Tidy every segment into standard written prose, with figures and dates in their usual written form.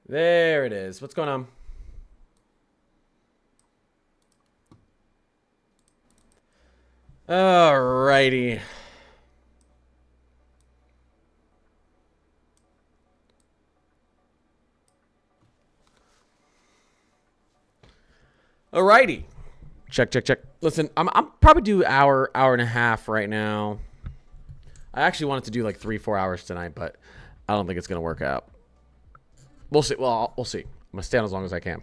There it is. What's going on? Alrighty. Alrighty. Check. Listen, I'm probably do hour and a half right now. I actually wanted to do like 3-4 hours tonight, but I don't think it's gonna work out. We'll see. Well, we'll see. I'm gonna stay on as long as I can.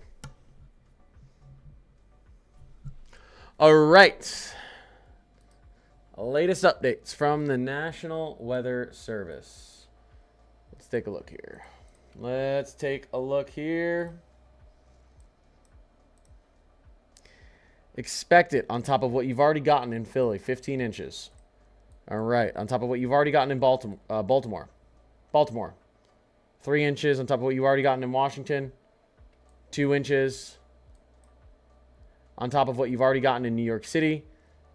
All right. Latest updates from the National Weather Service. Let's take a look here. Expect it on top of what you've already gotten in Philly, 15 inches. All right, on top of what you've already gotten in Baltimore. 3 inches on top of what you've already gotten in Washington. 2 inches on top of what you've already gotten in New York City.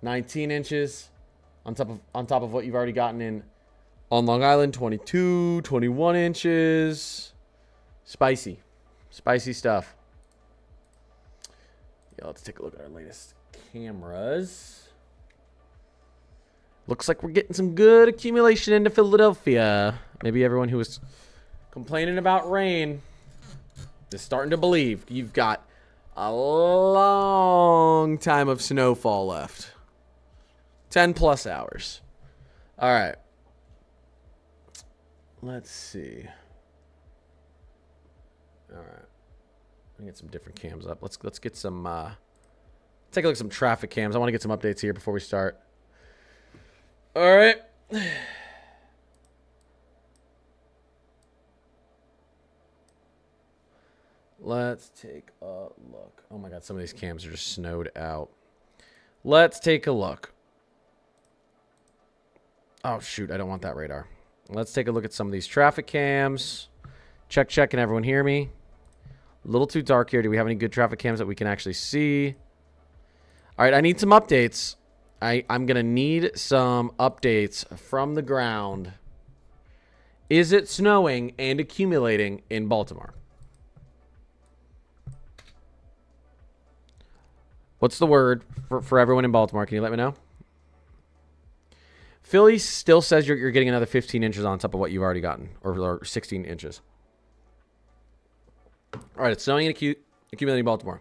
19 inches on top of what you've already gotten on Long Island. 22, 21 inches. Spicy stuff. Yeah, let's take a look at our latest cameras. Looks like we're getting some good accumulation into Philadelphia. Maybe everyone who was complaining about rain is starting to believe. You've got a long time of snowfall left. 10 plus hours. All right. Let's see. All right. Let me get some different cams up. Let's get some take a look at some traffic cams. I want to get some updates here before we start. All right. Let's take a look. Oh my God, some of these cams are just snowed out. Let's take a look. Oh shoot, I don't want that radar. Let's take a look at some of these traffic cams. Check. Can everyone hear me? A little too dark here. Do we have any good traffic cams that we can actually see? All right, I need some updates. I'm going to need some updates from the ground. Is it snowing and accumulating in Baltimore? What's the word for everyone in Baltimore? Can you let me know? Philly still says you're getting another 15 inches on top of what you've already gotten, or 16 inches. All right, it's snowing and accumulating in Baltimore.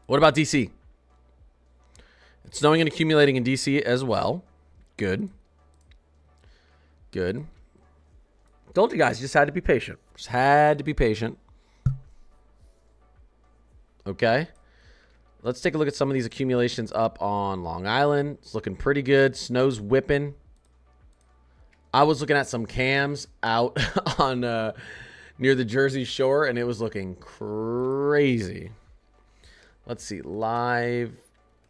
What about D.C.? It's snowing and accumulating in D.C. as well. Good. Told you guys, just had to be patient. Okay. Let's take a look at some of these accumulations up on Long Island. It's looking pretty good. Snow's whipping. I was looking at some cams out on near the Jersey Shore, and it was looking crazy. Let's see. Live.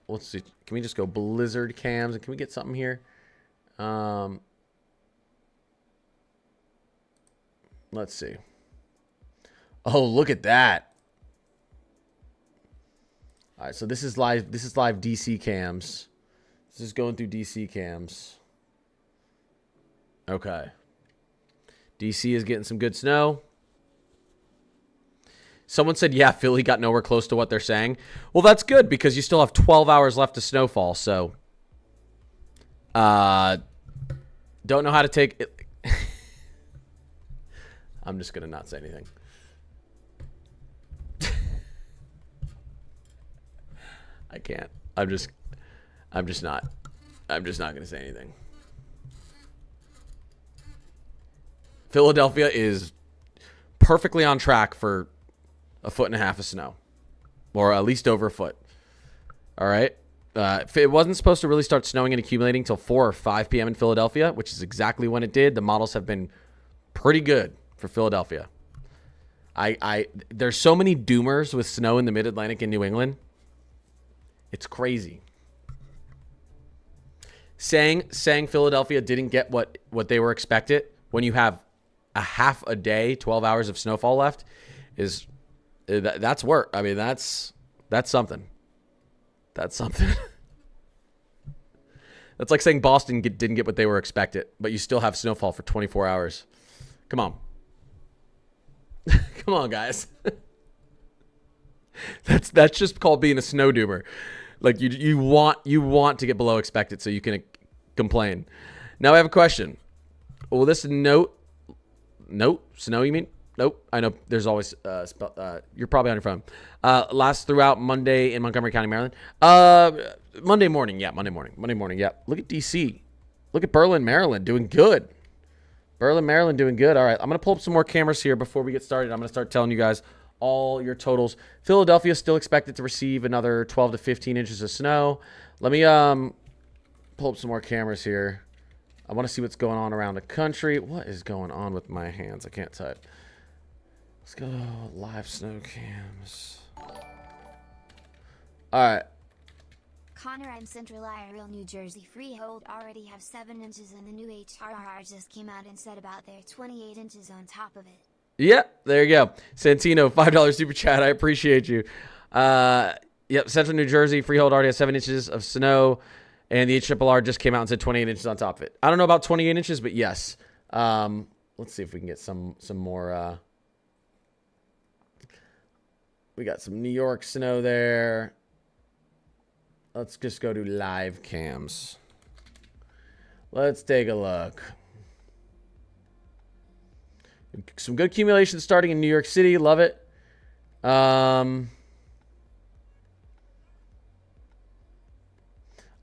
Let's see. Can we just go blizzard cams? And can we get something here? Let's see. Oh, look at that. All right, so this is live DC cams. This is going through DC cams. Okay. DC is getting some good snow. Someone said, yeah, Philly got nowhere close to what they're saying. Well, that's good because you still have 12 hours left to snowfall. So, don't know how to take it. I'm just going to not say anything. I can't. I'm just not going to say anything. Philadelphia is perfectly on track for 1.5 feet of snow, or at least over a foot. All right. It wasn't supposed to really start snowing and accumulating till 4 or 5 p.m. in Philadelphia, which is exactly when it did. The models have been pretty good for Philadelphia. There's so many doomers with snow in the Mid-Atlantic and New England. It's crazy. Saying Philadelphia didn't get what they were expected when you have a half a day, 12 hours of snowfall left, that's work. I mean, that's something. That's something. That's like saying Boston didn't get what they were expected, but you still have snowfall for 24 hours. Come on. Come on, guys. That's just called being a snow doomer. Like you want to get below expected so you can complain. Now I have a question. Will this snow you mean? Nope. I know there's always you're probably on your phone. Last throughout Monday in Montgomery County, Maryland. Monday morning. Yeah. Look at DC. Look at Berlin, Maryland doing good. All right. I'm going to pull up some more cameras here before we get started. I'm going to start telling you guys all your totals. Philadelphia is still expected to receive another 12 to 15 inches of snow. Let me pull up some more cameras here. I want to see what's going on around the country. What is going on with my hands? I can't type. Let's go live snow cams. All right. Connor, I'm Central Ireland, New Jersey. Freehold already have 7 inches, and the new HRR just came out and said about their 28 inches on top of it. Yep, there you go. Santino, $5 super chat. I appreciate you. Yep, Central New Jersey, Freehold already has 7 inches of snow, and the HRR just came out and said 28 inches on top of it. I don't know about 28 inches, but yes. Let's see if we can get some more. We got some New York snow there. Let's just go to live cams. Let's take a look. Some good accumulation starting in New York City. Love it. I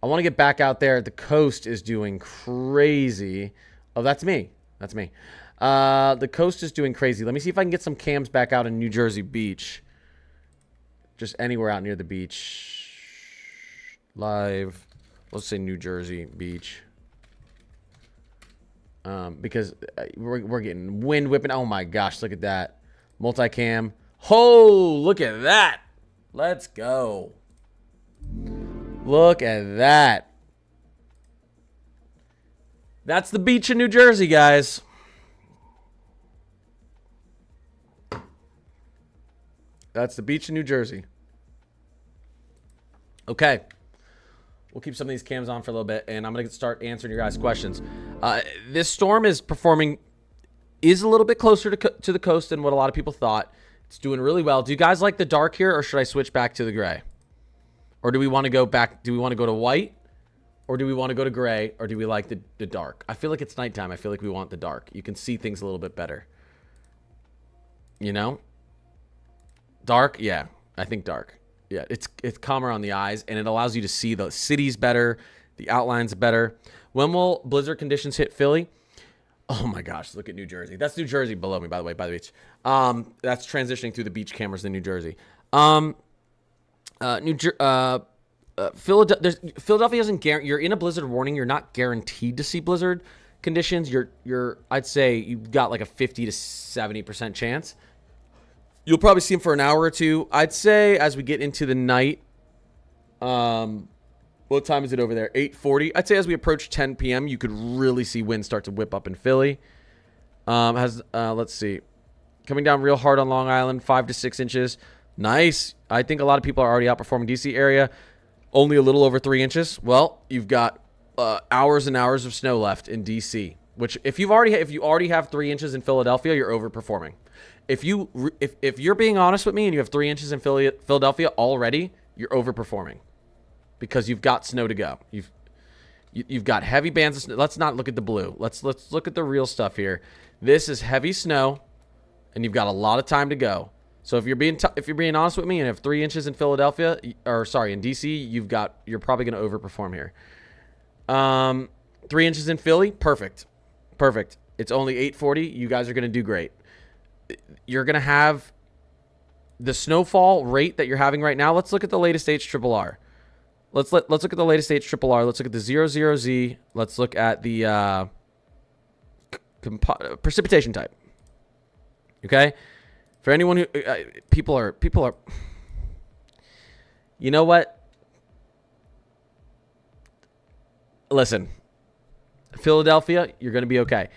want to get back out there. The coast is doing crazy. Oh, that's me. The coast is doing crazy. Let me see if I can get some cams back out in New Jersey Beach. Just anywhere out near the beach. Live. Let's say New Jersey Beach. Because we're getting wind whipping. Oh my gosh, look at that. Multicam. Oh, look at that. Let's go. Look at that. That's the beach in New Jersey, guys. That's the beach in New Jersey. Okay. We'll keep some of these cams on for a little bit, and I'm going to start answering your guys' questions. This storm is a little bit closer to the coast than what a lot of people thought. It's doing really well. Do you guys like the dark here, or should I switch back to the gray? Or do we want to go back? Do we want to go to white? Or do we want to go to gray? Or do we like the dark? I feel like it's nighttime. I feel like we want the dark. You can see things a little bit better. You know? Dark? Yeah. I think dark. Yeah, it's calmer on the eyes, and it allows you to see the cities better, the outlines better. When will blizzard conditions hit Philly? Oh my gosh, look at New Jersey. That's New Jersey below me, by the way, by the beach. That's transitioning through the beach cameras in New Jersey. Philadelphia doesn't guarantee. You're in a blizzard warning. You're not guaranteed to see blizzard conditions. I'd say you've got like a 50 to 70% chance. You'll probably see them for an hour or two. I'd say as we get into the night, what time is it over there? 8:40. I'd say as we approach 10 p.m., you could really see wind start to whip up in Philly. Let's see. Coming down real hard on Long Island, 5 to 6 inches. Nice. I think a lot of people are already outperforming DC area. Only a little over 3 inches. Well, you've got hours and hours of snow left in DC, which if you already have 3 inches in Philadelphia, you're overperforming. If you're being honest with me and you have 3 inches in Philadelphia already, you're overperforming because you've got snow to go. You've got heavy bands of snow. Let's not look at the blue. Let's look at the real stuff here. This is heavy snow, and you've got a lot of time to go. So if you're being honest with me and have 3 inches in Philadelphia, in DC, you're probably going to overperform here. 3 inches in Philly, perfect. It's only 8:40. You guys are going to do great. You're going to have the snowfall rate that you're having right now. Let's look at the latest HRR. Let's look at the latest HRR. Let's look at the 00Z. Let's look at the precipitation type. Okay? For anyone who people are you know what? Listen. Philadelphia, you're going to be okay.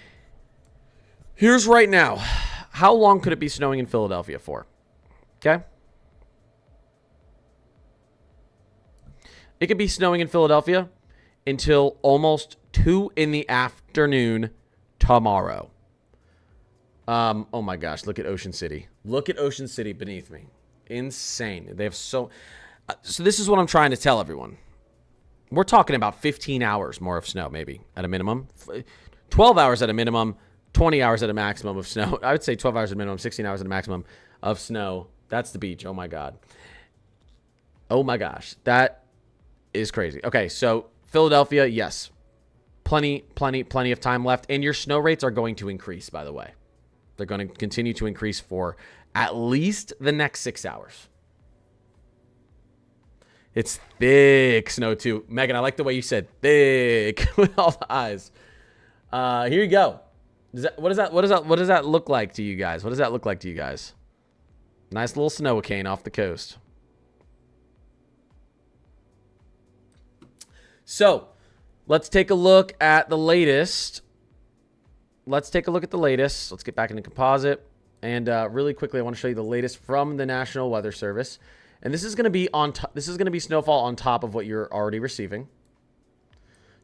Here's right now. How long could it be snowing in Philadelphia for? Okay? It could be snowing in Philadelphia until almost 2 in the afternoon tomorrow. Oh my gosh, look at Ocean City. Look at Ocean City beneath me. Insane. They have so this is what I'm trying to tell everyone. We're talking about 15 hours more of snow, maybe, at a minimum. 12 hours at a minimum, 20 hours at a maximum of snow. I would say 12 hours at a minimum, 16 hours at a maximum of snow. That's the beach. Oh, my God. Oh, my gosh. That is crazy. Okay, so Philadelphia, yes. Plenty of time left. And your snow rates are going to increase, by the way. They're going to continue to increase for at least the next 6 hours. It's thick snow too. Megan, I like the way you said thick with all the eyes. Here you go. What does that look like to you guys? What does that look like to you guys? Nice little snow cane off the coast. So, let's take a look at the latest. Let's get back into composite. And really quickly, I want to show you the latest from the National Weather Service. And this is going to be snowfall on top of what you're already receiving.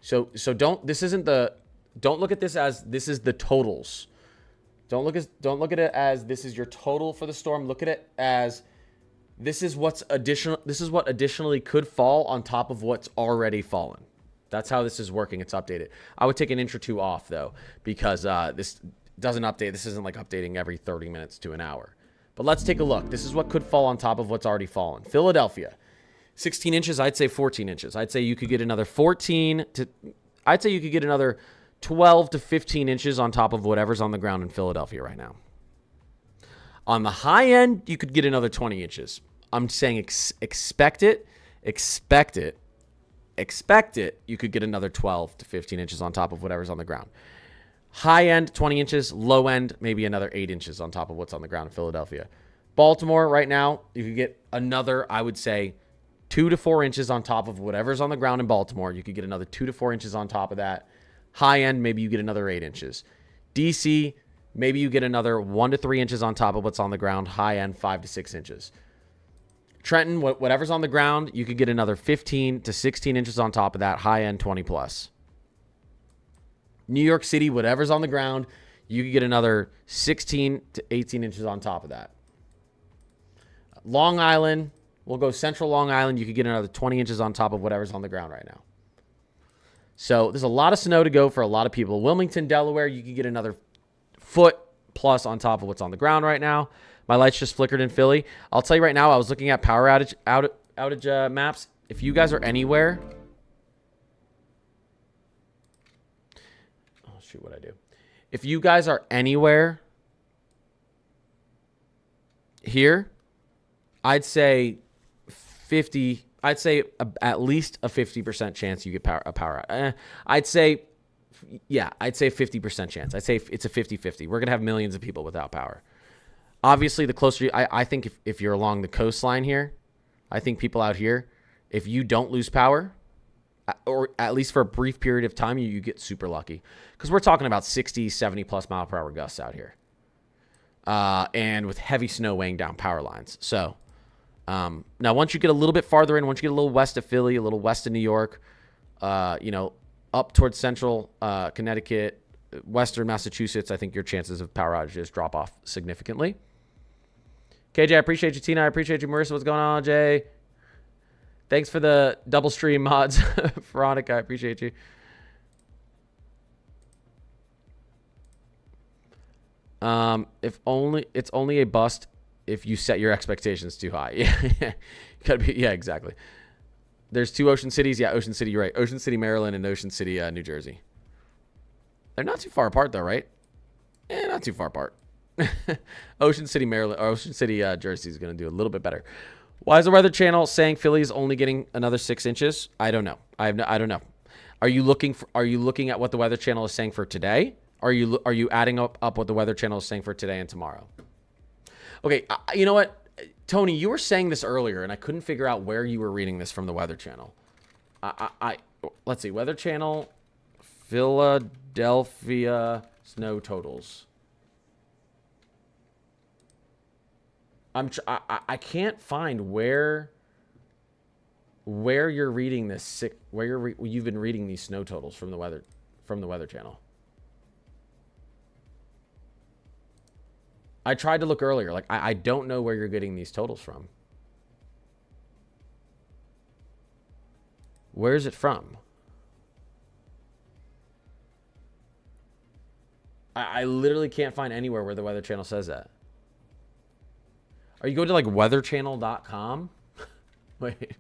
So don't look at this as this is the totals. Don't look at it as this is your total for the storm. Look at it as this is what additionally could fall on top of what's already fallen. That's how this is working. It's updated. I would take an inch or two off though, because this doesn't update. This isn't like updating every 30 minutes to an hour. But let's take a look. This is what could fall on top of what's already fallen. Philadelphia, 16 inches. I'd say 14 inches. I'd say you could get another 12 to 15 inches on top of whatever's on the ground in Philadelphia right now. On the high end, you could get another 20 inches. I'm saying expect it. You could get another 12 to 15 inches on top of whatever's on the ground. High end, 20 inches. Low end, maybe another 8 inches on top of what's on the ground in Philadelphia. Baltimore, right now, you could get another, I would say, 2 to 4 inches on top of whatever's on the ground in Baltimore. You could get another 2 to 4 inches on top of that. High end, maybe you get another 8 inches. DC, maybe you get another 1 to 3 inches on top of what's on the ground. High end, 5 to 6 inches. Trenton, whatever's on the ground, you could get another 15 to 16 inches on top of that. High end, 20 plus. New York City, whatever's on the ground, you could get another 16 to 18 inches on top of that. Long Island, we'll go central Long Island. You could get another 20 inches on top of whatever's on the ground right now. So there's a lot of snow to go for a lot of people. Wilmington, Delaware, you could get another foot plus on top of what's on the ground right now. My lights just flickered in Philly. I'll tell you right now, I was looking at power outage maps. If you guys are anywhere... Oh, shoot, what'd I do? If you guys are anywhere here, I'd say 50... I'd say at least a 50% chance you get a power out. I'd say 50% chance. I'd say it's a 50-50. We're going to have millions of people without power. Obviously, the closer you, I think if you're along the coastline here, I think people out here, if you don't lose power, or at least for a brief period of time, you get super lucky. Because we're talking about 60, 70 plus mile per hour gusts out here. And with heavy snow weighing down power lines. So... now, once you get a little bit farther in, once you get a little west of Philly, a little west of New York, up towards central Connecticut, western Massachusetts, I think your chances of power outages drop off significantly. KJ, I appreciate you. Tina, I appreciate you. Marissa, what's going on, Jay? Thanks for the double stream mods. Veronica, I appreciate you. If only it's only a bust if you set your expectations too high. Yeah, gotta be. Yeah, exactly. There's 2 ocean cities. Yeah, Ocean City. You're right. Ocean City, Maryland, and Ocean City, New Jersey. They're not too far apart, though, right? Not too far apart. Ocean City, Maryland, or Ocean City, Jersey is going to do a little bit better. Why is the Weather Channel saying Philly is only getting another 6 inches? I don't know. I don't know. Are you looking at what the Weather Channel is saying for today? Are you adding up what the Weather Channel is saying for today and tomorrow? Okay, you know what, Tony, you were saying this earlier, and I couldn't figure out where you were reading this from the Weather Channel. Let's see, Weather Channel, Philadelphia snow totals. I can't find where you're reading this. You've been reading these snow totals from the Weather Channel. I tried to look earlier. Like, I don't know where you're getting these totals from. Where is it from? I literally can't find anywhere where the Weather Channel says that. Are you going to like weatherchannel.com? Wait.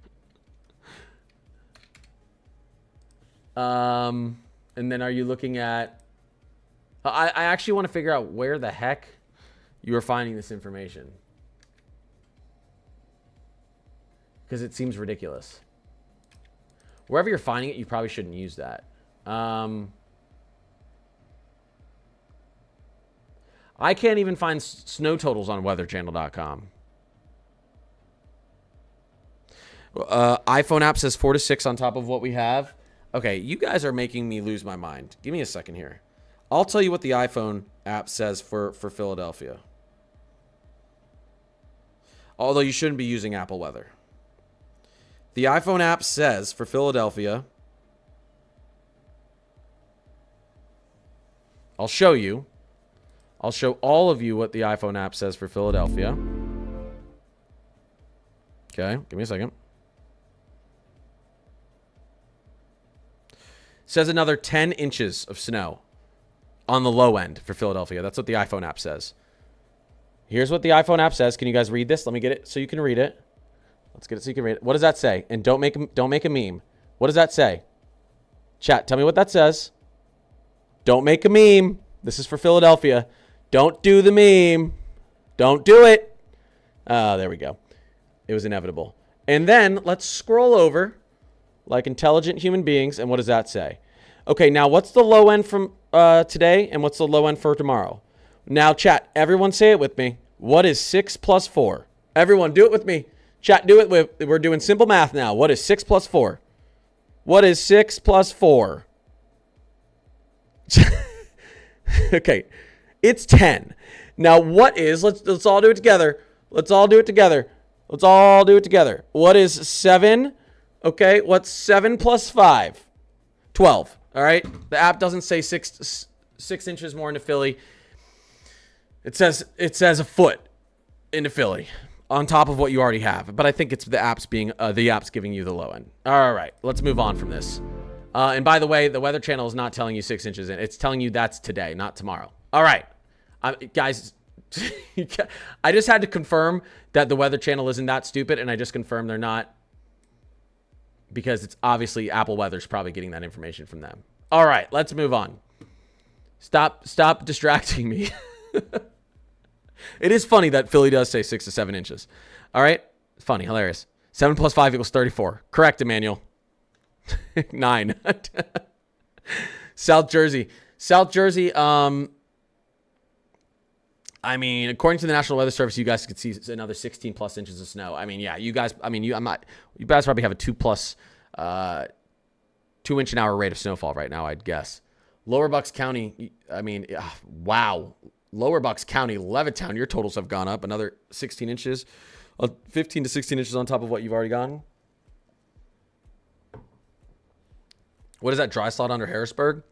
And then are you looking at... I actually want to figure out where the heck you are finding this information. Because it seems ridiculous. Wherever you're finding it, you probably shouldn't use that. I can't even find snow totals on weatherchannel.com. iPhone app says 4 to 6 on top of what we have. Okay, you guys are making me lose my mind. Give me a second here. I'll tell you what the iPhone app says for Philadelphia. Although you shouldn't be using Apple weather. The iPhone app says for Philadelphia... I'll show you. I'll show all of you what the iPhone app says for Philadelphia. Okay, give me a second. Says another 10 inches of snow on the low end for Philadelphia. That's what the iPhone app says. Here's what the iPhone app says. Can you guys read this? Let me get it so you can read it. Let's get it so you can read it. What does that say? And don't make a meme. What does that say? Chat, tell me what that says. Don't make a meme. This is for Philadelphia. Don't do the meme. Don't do it. There we go. It was inevitable. And then let's scroll over like intelligent human beings. And what does that say? Okay, now what's the low end from today? And what's the low end for tomorrow? Now, chat, everyone say it with me. What is 6 plus 4? Everyone, do it with me. Chat, do it with... We're doing simple math now. What is 6 plus 4? What is 6 plus 4? Okay. It's 10. Now, what is... Let's all do it together. Let's all do it together. Let's all do it together. What is 7? Okay, what's 7 plus 5? 12. All right? The app doesn't say 6 inches more into Philly. It says a foot into Philly on top of what you already have. But I think it's the app's giving you the low end. All right, let's move on from this. And by the way, the Weather Channel is not telling you 6 inches in. It's telling you that's today, not tomorrow. All right, guys, I just had to confirm that the Weather Channel isn't that stupid, and I just confirmed they're not, because it's obviously Apple Weather's probably getting that information from them. All right, let's move on. Stop distracting me. It is funny that Philly does say 6 to 7 inches. All right, funny, hilarious. 7 plus 5 equals 34. Correct, Emmanuel. 9. South Jersey. I mean, according to the National Weather Service, you guys could see another 16 plus inches of snow. I mean, yeah, you guys, you guys probably have a 2 inch an hour rate of snowfall right now, I'd guess. Lower Bucks County, I mean, wow. Lower Bucks County, Levittown, your totals have gone up another 16 inches, 15 to 16 inches on top of what you've already gotten. What is that, dry slot under Harrisburg?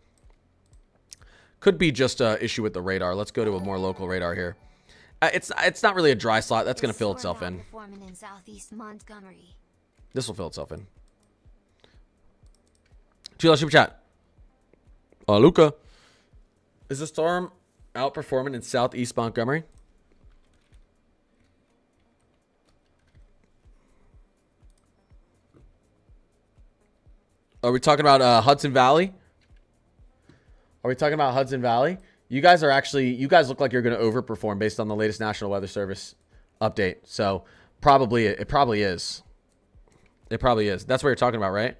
Could be just an issue with the radar. Let's go to a more local radar here. It's not really a dry slot. That's going to fill itself in. In Southeast Montgomery. This will fill itself in. $2 super chat. Luca. Is the storm outperforming in Southeast Montgomery? Are we talking about Hudson Valley? Are we talking about Hudson Valley? You guys look like you're going to overperform based on the latest National Weather Service update. So it probably is. It probably is. That's what you're talking about, right?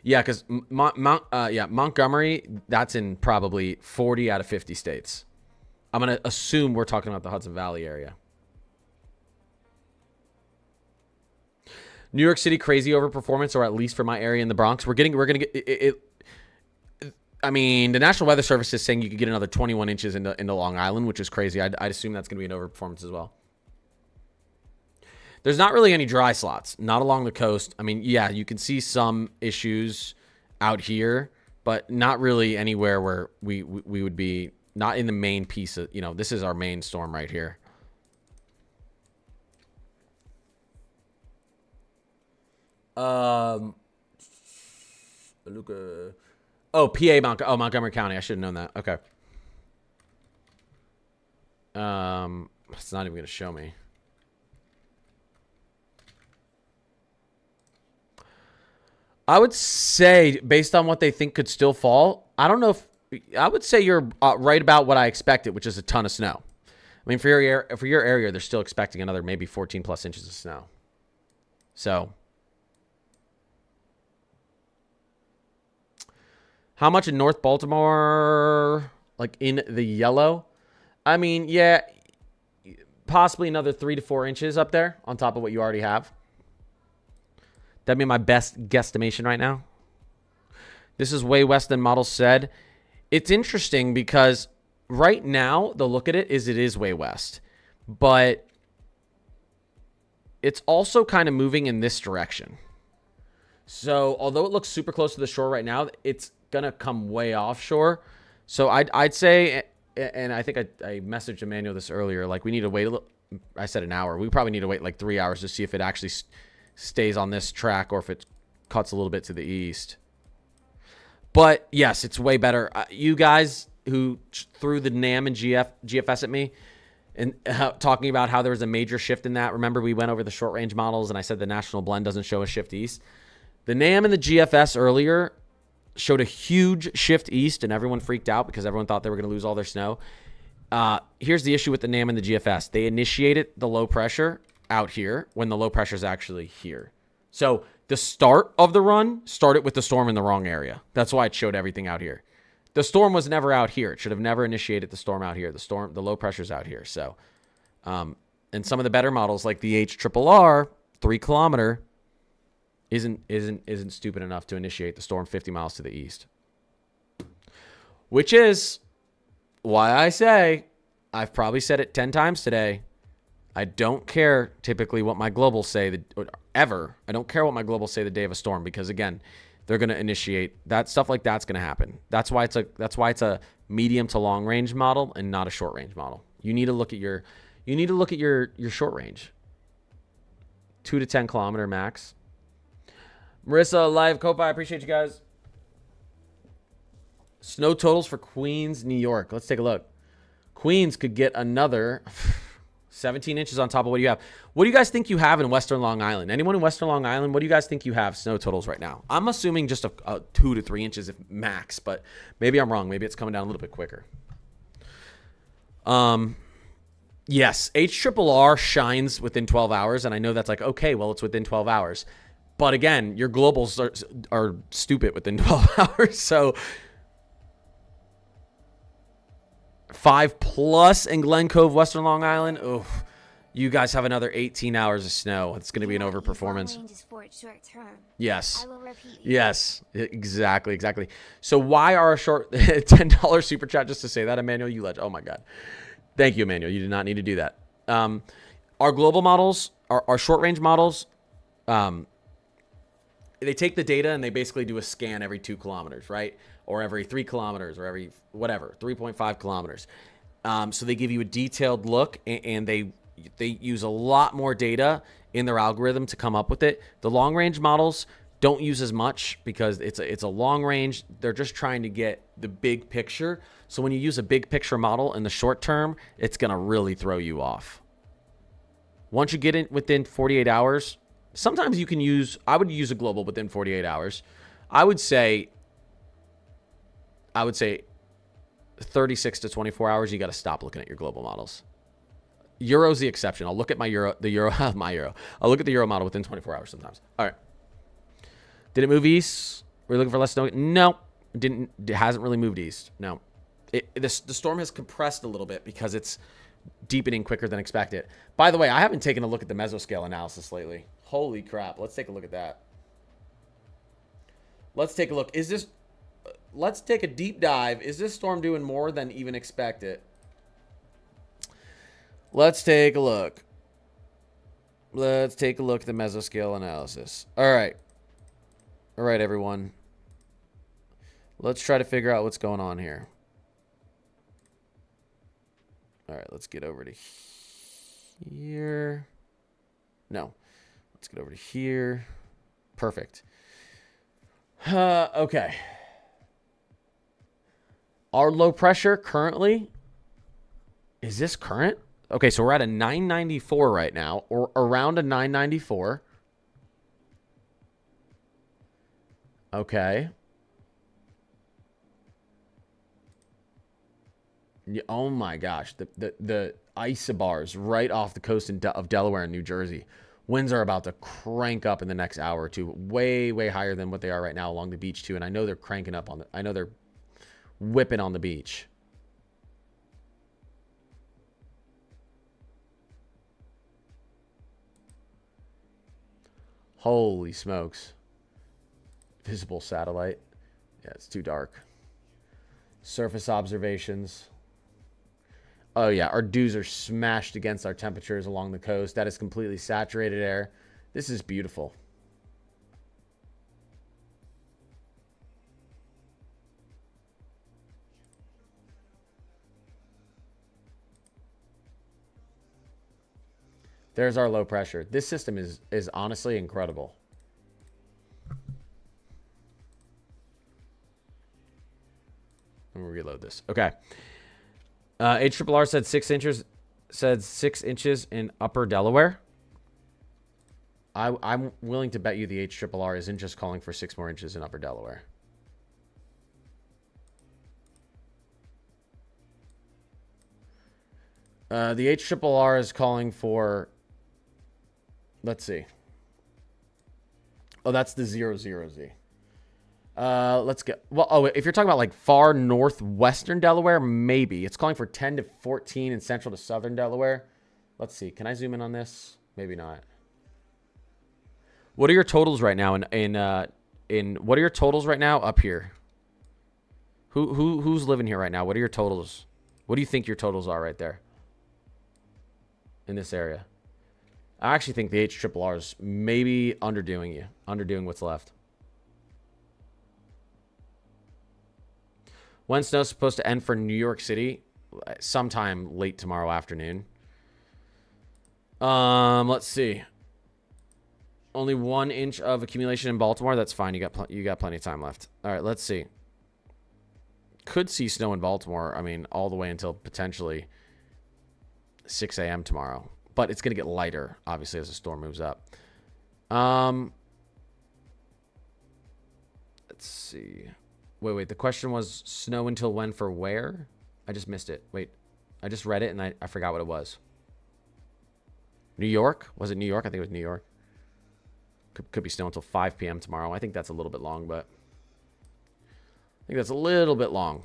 Yeah, because Montgomery, that's in probably 40 out of 50 states. I'm going to assume we're talking about the Hudson Valley area. New York City, crazy overperformance, or at least for my area in the Bronx. We're going to get it. I mean, the National Weather Service is saying you could get another 21 inches into Long Island, which is crazy. I'd assume that's going to be an overperformance as well. There's not really any dry slots, not along the coast. I mean, yeah, you can see some issues out here, but not really anywhere where we would be Not in the main piece of, you know, this is our main storm right here. Luca. Oh, Montgomery County. I should have known that. Okay. It's not even going to show me. I would say, based on what they think could still fall, I don't know if, I would say you're right about what I expected, which is a ton of snow. I mean, for your area, they're still expecting another maybe 14 plus inches of snow. So, how much in North Baltimore, like in the yellow? I mean, yeah, possibly another 3 to 4 inches up there on top of what you already have. That'd be my best guesstimation right now. This is way west than models said. It's interesting because right now, the look at it is way west. But it's also kind of moving in this direction. So although it looks super close to the shore right now, it's going to come way offshore. So I'd say, and I think I messaged Emmanuel this earlier, like we need to wait a little. I said an hour. We probably need to wait like 3 hours to see if it actually stays on this track or if it cuts a little bit to the east. But yes, it's way better. You guys who threw the NAM and GFS at me and talking about how there was a major shift in that. Remember, we went over the short range models and I said the national blend doesn't show a shift east. The NAM and the GFS earlier showed a huge shift east and everyone freaked out because everyone thought they were going to lose all their snow. Here's the issue with the NAM and the GFS. They initiated the low pressure out here when the low pressure is actually here. So the start of the run started with the storm in the wrong area. That's why it showed everything out here. The storm was never out here. It should have never initiated the storm out here. The low pressure's out here. So, and some of the better models like the HRRR 3 kilometer isn't stupid enough to initiate the storm 50 miles to the east. Which is why I say, I've probably said it 10 times today, I don't care typically what my globals say ever. I don't care what my globals say the day of a storm because again, they're going to initiate that stuff like that's going to happen. That's why it's a medium to long range model and not a short range model. You need to look at your short range. 2 to 10 kilometer max. Marissa, Live, Copa, I appreciate you guys. Snow totals for Queens, New York. Let's take a look. Queens could get another 17 inches on top of what you have. What do you guys think you have in Western Long Island? Anyone in Western Long Island, what do you guys think you have snow totals right now? I'm assuming just a 2 to 3 inches if max, but maybe I'm wrong. Maybe it's coming down a little bit quicker. Yes, HRRR shines within 12 hours, and I know that's like, okay, well, it's within 12 hours. But again, your globals are stupid within 12 hours, so 5+ in Glen Cove, Western Long Island. Oh, you guys have another 18 hours of snow. It's going to be an overperformance. Yes. Yes, exactly. So why are a short $10 super chat just to say that, Emmanuel? You let. Oh my God. Thank you, Emmanuel. You did not need to do that. Our global models, our short range models, they take the data and they basically do a scan every 2 kilometers, right? Or every 3 kilometers or every whatever, 3.5 kilometers. So they give you a detailed look and they use a lot more data in their algorithm to come up with it. The long range models don't use as much because it's a long range. They're just trying to get the big picture. So when you use a big picture model in the short term, it's going to really throw you off. Once you get in within 48 hours, sometimes you can use, I would use a global within 48 hours. I would say 36 to 24 hours, you got to stop looking at your global models. Euro's the exception. I'll look at I'll look at the Euro model within 24 hours sometimes. All right. Did it move east? Were you looking for less snow? No, it didn't. It hasn't really moved east. No. The storm has compressed a little bit because it's deepening quicker than expected. By the way, I haven't taken a look at the mesoscale analysis lately. Holy crap. Let's take a look at that. Let's take a look. Let's take a deep dive. Is this storm doing more than even expected? Let's take a look. Let's take a look at the mesoscale analysis. All right. All right, everyone. Let's try to figure out what's going on here. All right, let's get over to here. No, let's get over to here. Perfect. Okay. Our low pressure currently, is this current? Okay, so we're at a 994 right now, or around a 994. Okay. Oh my gosh, the isobars right off the coast of Delaware and New Jersey. Winds are about to crank up in the next hour or two, way, way higher than what they are right now along the beach too. And I know they're cranking up on I know they're whipping on the beach. Holy smokes. Visible satellite. Yeah, it's too dark. Surface observations. Oh, yeah. Our dews are smashed against our temperatures along the coast. That is completely saturated air. This is beautiful. There's our low pressure. This system is honestly incredible. Let me reload this. Okay. HRRR said 6 inches. Said 6 inches in Upper Delaware. I'm willing to bet you the HRRR isn't just calling for 6 more inches in Upper Delaware. The HRRR is calling for. Let's see. Oh, that's the 00Z. Let's get. Well, oh, if you're talking about like far northwestern Delaware, maybe. It's calling for 10 to 14 in central to southern Delaware. Let's see. Can I zoom in on this? Maybe not. What are your totals right now in what are your totals right now up here? Who's living here right now? What are your totals? What do you think your totals are right there in this area? I actually think the HRRR is maybe underdoing what's left. When's snow supposed to end for New York City? Sometime late tomorrow afternoon. Let's see. Only 1 inch of accumulation in Baltimore. That's fine. You got plenty of time left. All right, let's see. Could see snow in Baltimore. I mean, all the way until potentially 6 a.m. tomorrow. But it's going to get lighter, obviously, as the storm moves up. Let's see. Wait. The question was snow until when for where? I just missed it. Wait. I just read it and I forgot what it was. New York? Was it New York? I think it was New York. Could be snow until 5 p.m. tomorrow. I think that's a little bit long, but I think that's a little bit long.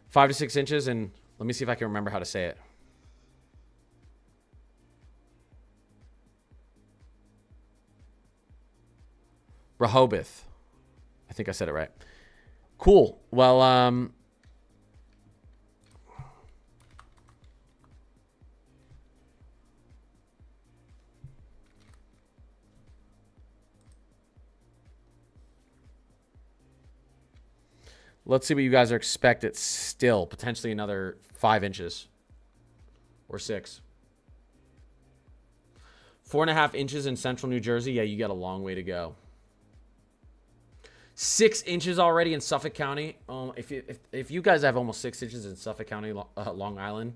Five to 6 inches, and let me see if I can remember how to say it. Rehoboth. I think I said it right. Cool. Well, let's see what you guys are expected still. Potentially another 5 inches. Or 6. 4.5 inches in central New Jersey. Yeah, you got a long way to go. 6 inches already in Suffolk County. If you guys have almost 6 inches in Suffolk County, Long Island,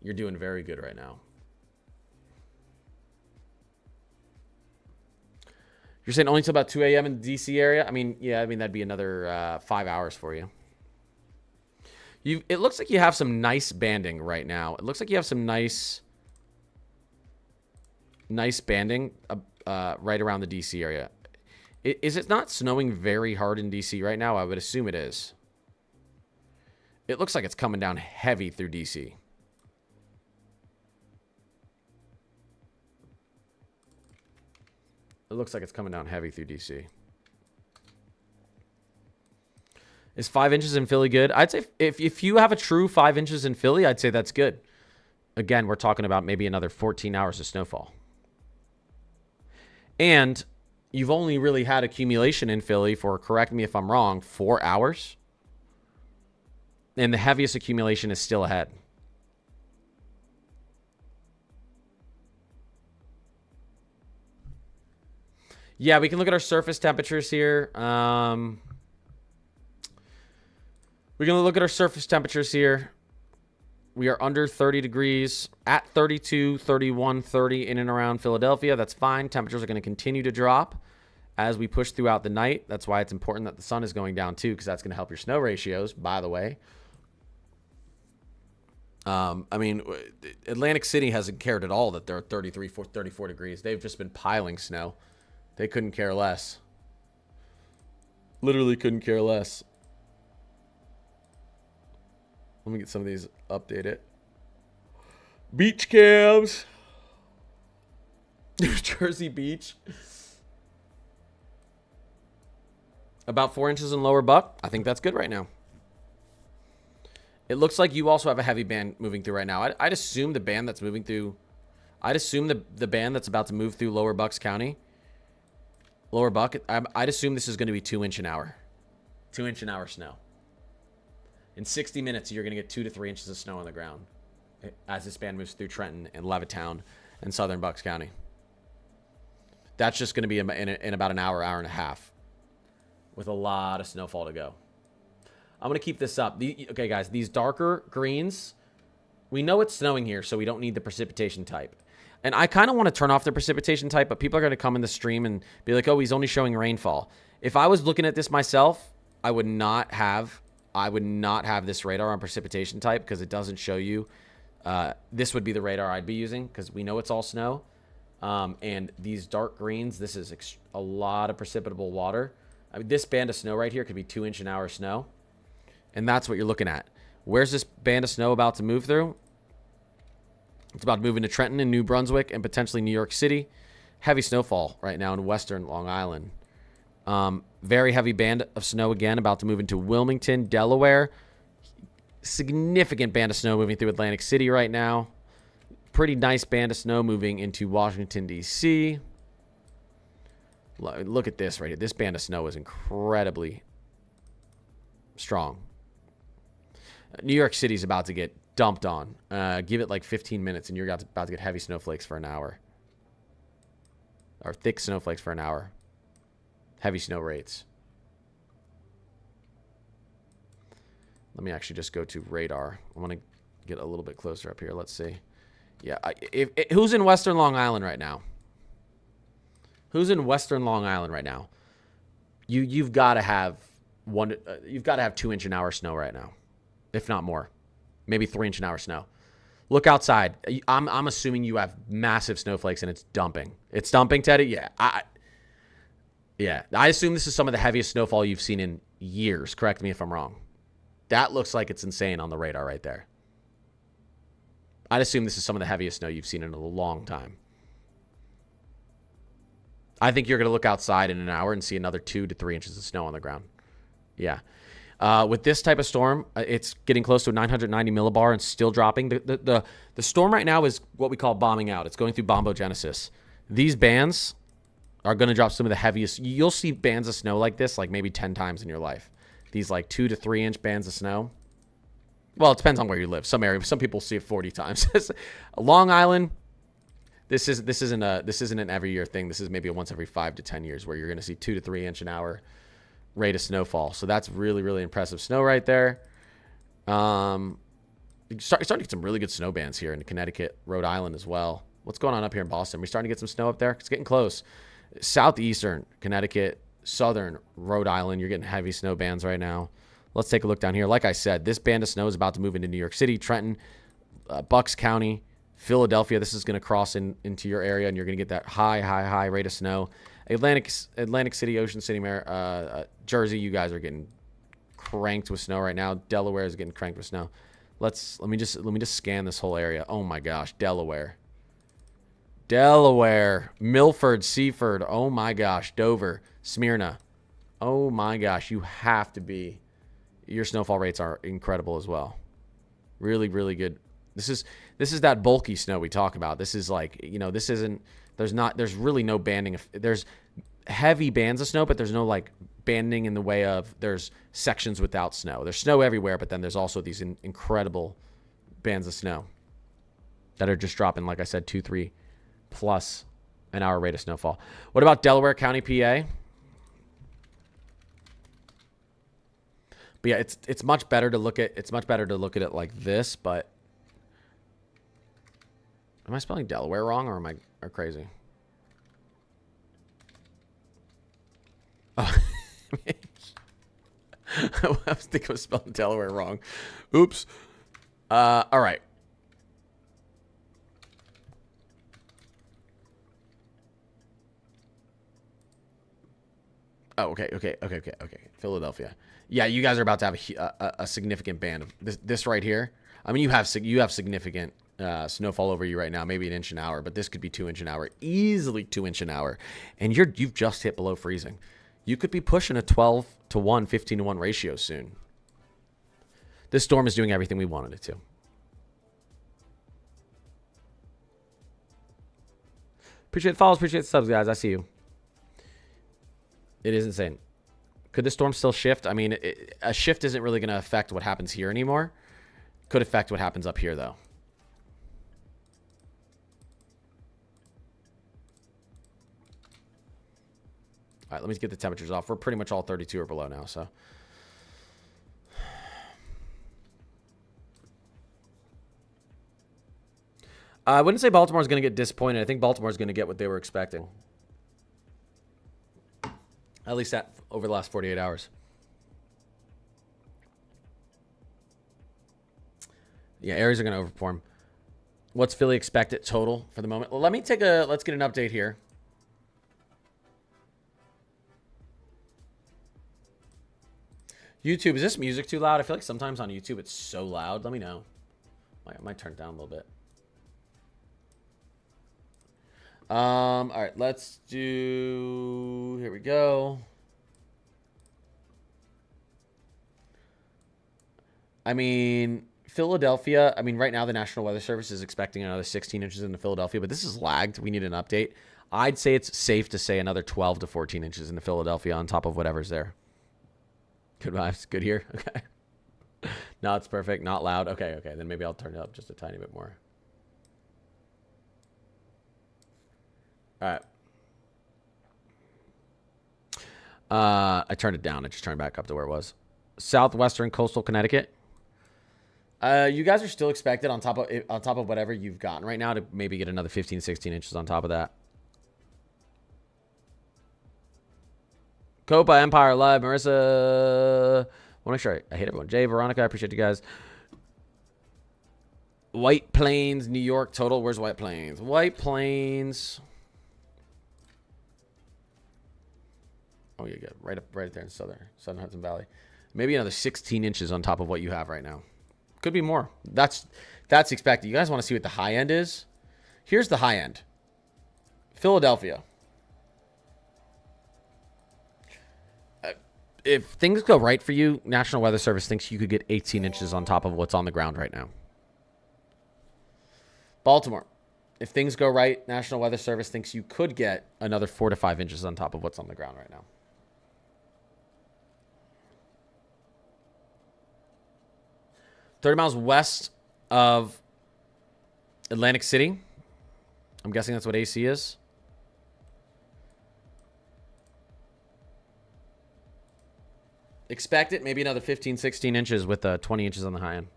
you're doing very good right now. You're saying only till about 2 a.m. in the D.C. area? I mean, yeah, that'd be another 5 hours for you. It looks like you have some nice banding right now. It looks like you have some nice banding right around the D.C. area. Is it not snowing very hard in D.C. right now? I would assume it is. It looks like it's coming down heavy through D.C. It looks like it's coming down heavy through D.C. Is 5 inches in Philly good? I'd say if you have a true 5 inches in Philly, I'd say that's good. Again, we're talking about maybe another 14 hours of snowfall. And you've only really had accumulation in Philly for, correct me if I'm wrong, 4 hours. And the heaviest accumulation is still ahead. Yeah, we can look at our surface temperatures here. We're going to look at our surface temperatures here. We are under 30 degrees, at 32, 31, 30 in and around Philadelphia. That's fine. Temperatures are going to continue to drop as we push throughout the night. That's why it's important that the sun is going down too, because that's going to help your snow ratios, by the way. I mean, Atlantic City hasn't cared at all that they're 33, 34 degrees. They've just been piling snow. They couldn't care less. Literally couldn't care less. Let me get some of these updated. Beach cams. New Jersey Beach. About 4 inches in Lower Buck. I think that's good right now. It looks like you also have a heavy band moving through right now. I'd assume the band that's moving through... I'd assume the band that's about to move through Lower Bucks County... Lower Buck, I'd assume this is going to be 2 inch an hour. 2 inch an hour snow. In 60 minutes, you're going to get 2 to 3 inches of snow on the ground as this band moves through Trenton and Levittown and southern Bucks County. That's just going to be in about an hour, hour and a half with a lot of snowfall to go. I'm going to keep this up. Okay, guys, these darker greens, we know it's snowing here, so we don't need the precipitation type. And I kind of want to turn off the precipitation type, but people are going to come in the stream and be like, oh, he's only showing rainfall. If I was looking at this myself, I would not have this radar on precipitation type because it doesn't show you. This would be the radar I'd be using because we know it's all snow. And these dark greens, this is a lot of precipitable water. I mean, this band of snow right here could be 2 inch an hour snow. And that's what you're looking at. Where's this band of snow about to move through? It's about to move into Trenton and New Brunswick and potentially New York City. Heavy snowfall right now in western Long Island. Very heavy band of snow again about to move into Wilmington, Delaware. Significant band of snow moving through Atlantic City right now. Pretty nice band of snow moving into Washington, D.C. Look at this right here. This band of snow is incredibly strong. New York City's about to get dumped on. Give it like 15 minutes and you're about to get heavy snowflakes for an hour. Or thick snowflakes for an hour. Heavy snow rates. Let me actually just go to radar. I want to get a little bit closer up here. Let's see. Yeah, who's in Western Long Island right now? Who's in Western Long Island right now? You've got to have 2 inch an hour snow right now, if not more. Maybe 3 inch an hour snow. Look outside. I'm assuming you have massive snowflakes and it's dumping. It's dumping, Teddy? Yeah. I assume this is some of the heaviest snowfall you've seen in years. Correct me if I'm wrong. That looks like it's insane on the radar right there. I'd assume this is some of the heaviest snow you've seen in a long time. I think you're going to look outside in an hour and see another 2 to 3 inches of snow on the ground. Yeah. With this type of storm, it's getting close to a 990 millibar and still dropping. The storm right now is what we call bombing out. It's going through bombogenesis. These bands are going to drop some of the heaviest. You'll see bands of snow like this like maybe 10 times in your life. These like 2 to 3 inch bands of snow. Well, it depends on where you live. Some people see it 40 times. Long Island, this isn't an every year thing. This is maybe a once every 5 to 10 years where you're going to see 2 to 3 inch an hour rate of snowfall. So that's really, really impressive snow right there. You're starting to get some really good snow bands here in Connecticut, Rhode Island as well. What's going on up here in Boston? We're starting to get some snow up there. It's getting close. Southeastern Connecticut, southern Rhode Island, you're getting heavy snow bands right now. Let's take a look down here. Like I said, this band of snow is about to move into New York City, Trenton, Bucks County, Philadelphia. This is going to cross into your area, and you're going to get that high rate of snow. Atlantic City, Ocean City, Jersey, you guys are getting cranked with snow right now. Delaware is getting cranked with snow. Let me just scan this whole area. Oh my gosh, Delaware, Milford, Seaford. Oh my gosh, Dover, Smyrna. Oh my gosh, you have to be. Your snowfall rates are incredible as well. Really, really good. This is that bulky snow we talk about. This is like, this isn't There's really no banding. There's heavy bands of snow, but there's no like banding in the way of there's sections without snow. There's snow everywhere, but then there's also these incredible bands of snow that are just dropping, like I said, 2-3 plus an hour rate of snowfall. What about Delaware County, PA? But yeah, it's much better to look at it like this, but am I spelling Delaware wrong or am I crazy? Oh, I think I was spelling Delaware wrong. Oops. All right. Oh, okay. Philadelphia. Yeah, you guys are about to have a significant band of this right here. I mean, you have significant snowfall over you right now, maybe 1 inch an hour, but this could be 2 inch an hour, easily 2 inch an hour, and you've just hit below freezing. You could be pushing a 12-1, 15-1 ratio soon. This storm is doing everything we wanted it to. Appreciate the follows, appreciate the subs, guys. I see you. It is insane. Could this storm still shift? I mean, a shift isn't really going to affect what happens here anymore. Could affect what happens up here, though. All right, let me get the temperatures off. We're pretty much all 32 or below now, so. I wouldn't say Baltimore's going to get disappointed. I think Baltimore's going to get what they were expecting. At least that over the last 48 hours. Yeah, areas are going to overperform. What's Philly expected total for the moment? Well, let's get an update here. YouTube, is this music too loud? I feel like sometimes on YouTube it's so loud. Let me know. I might turn it down a little bit. All right, let's do, here we go. I mean, Philadelphia, right now the National Weather Service is expecting another 16 inches into Philadelphia, but this is lagged. We need an update. I'd say it's safe to say another 12 to 14 inches into Philadelphia on top of whatever's there. Good vibes. Good here. Okay. No, it's perfect. Not loud. Okay. Then maybe I'll turn it up just a tiny bit more. All right. I turned it down. I just turned it back up to where it was. Southwestern coastal Connecticut. You guys are still expected on top of whatever you've gotten right now to maybe get another 15, 16 inches on top of that. Copa, Empire, Live, Marissa. Want to make sure I hate everyone. Jay, Veronica, I appreciate you guys. White Plains, New York total. Where's White Plains? White Plains. Oh, you're good. Right there in Southern Hudson Valley. Maybe another 16 inches on top of what you have right now. Could be more. That's expected. You guys want to see what the high end is? Here's the high end. Philadelphia. If things go right for you, National Weather Service thinks you could get 18 inches on top of what's on the ground right now. Baltimore. If things go right, National Weather Service thinks you could get another 4 to 5 inches on top of what's on the ground right now. 30 miles west of Atlantic City. I'm guessing that's what AC is. Expect it, maybe another 15, 16 inches with 20 inches on the high end.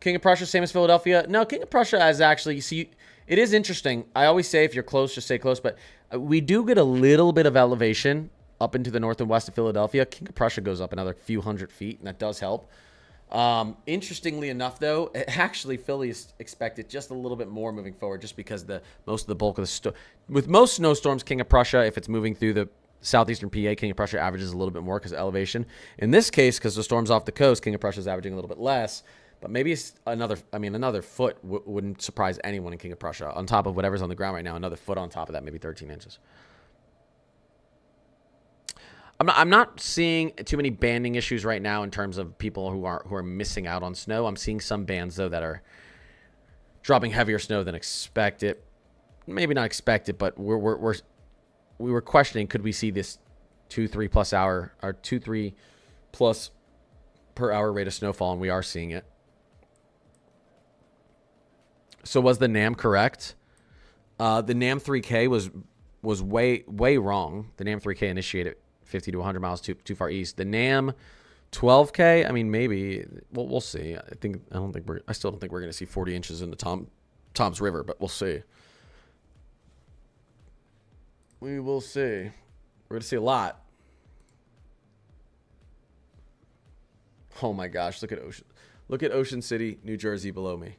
King of Prussia, same as Philadelphia. No, King of Prussia is actually, see, it is interesting. I always say if you're close, just stay close. But we do get a little bit of elevation up into the north and west of Philadelphia. King of Prussia goes up another few hundred feet, and that does help. Interestingly enough, though, actually Philly is expected just a little bit more moving forward, just because most of the bulk of the with most snowstorms, King of Prussia, if it's moving through the southeastern PA, King of Prussia averages a little bit more because of elevation. In this case, because the storm's off the coast, King of Prussia is averaging a little bit less. But maybe it's another foot wouldn't surprise anyone in King of Prussia. On top of whatever's on the ground right now, another foot on top of that, maybe 13 inches. I'm not seeing too many banding issues right now in terms of people who are missing out on snow. I'm seeing some bands, though, that are dropping heavier snow than expected. maybe not expect it, but we were questioning, could we see this 2-3 plus hour or 2-3 plus per hour rate of snowfall, and we are seeing it. So was the NAM correct? The NAM 3K was way wrong. The NAM 3K initiated 50 to 100 miles too far east. The NAM 12K, I mean, maybe we'll see. I still don't think we're going to see 40 inches in the Tom's River, but we'll see. We will see. We're going to see a lot. Oh my gosh, look at Ocean City, New Jersey below me.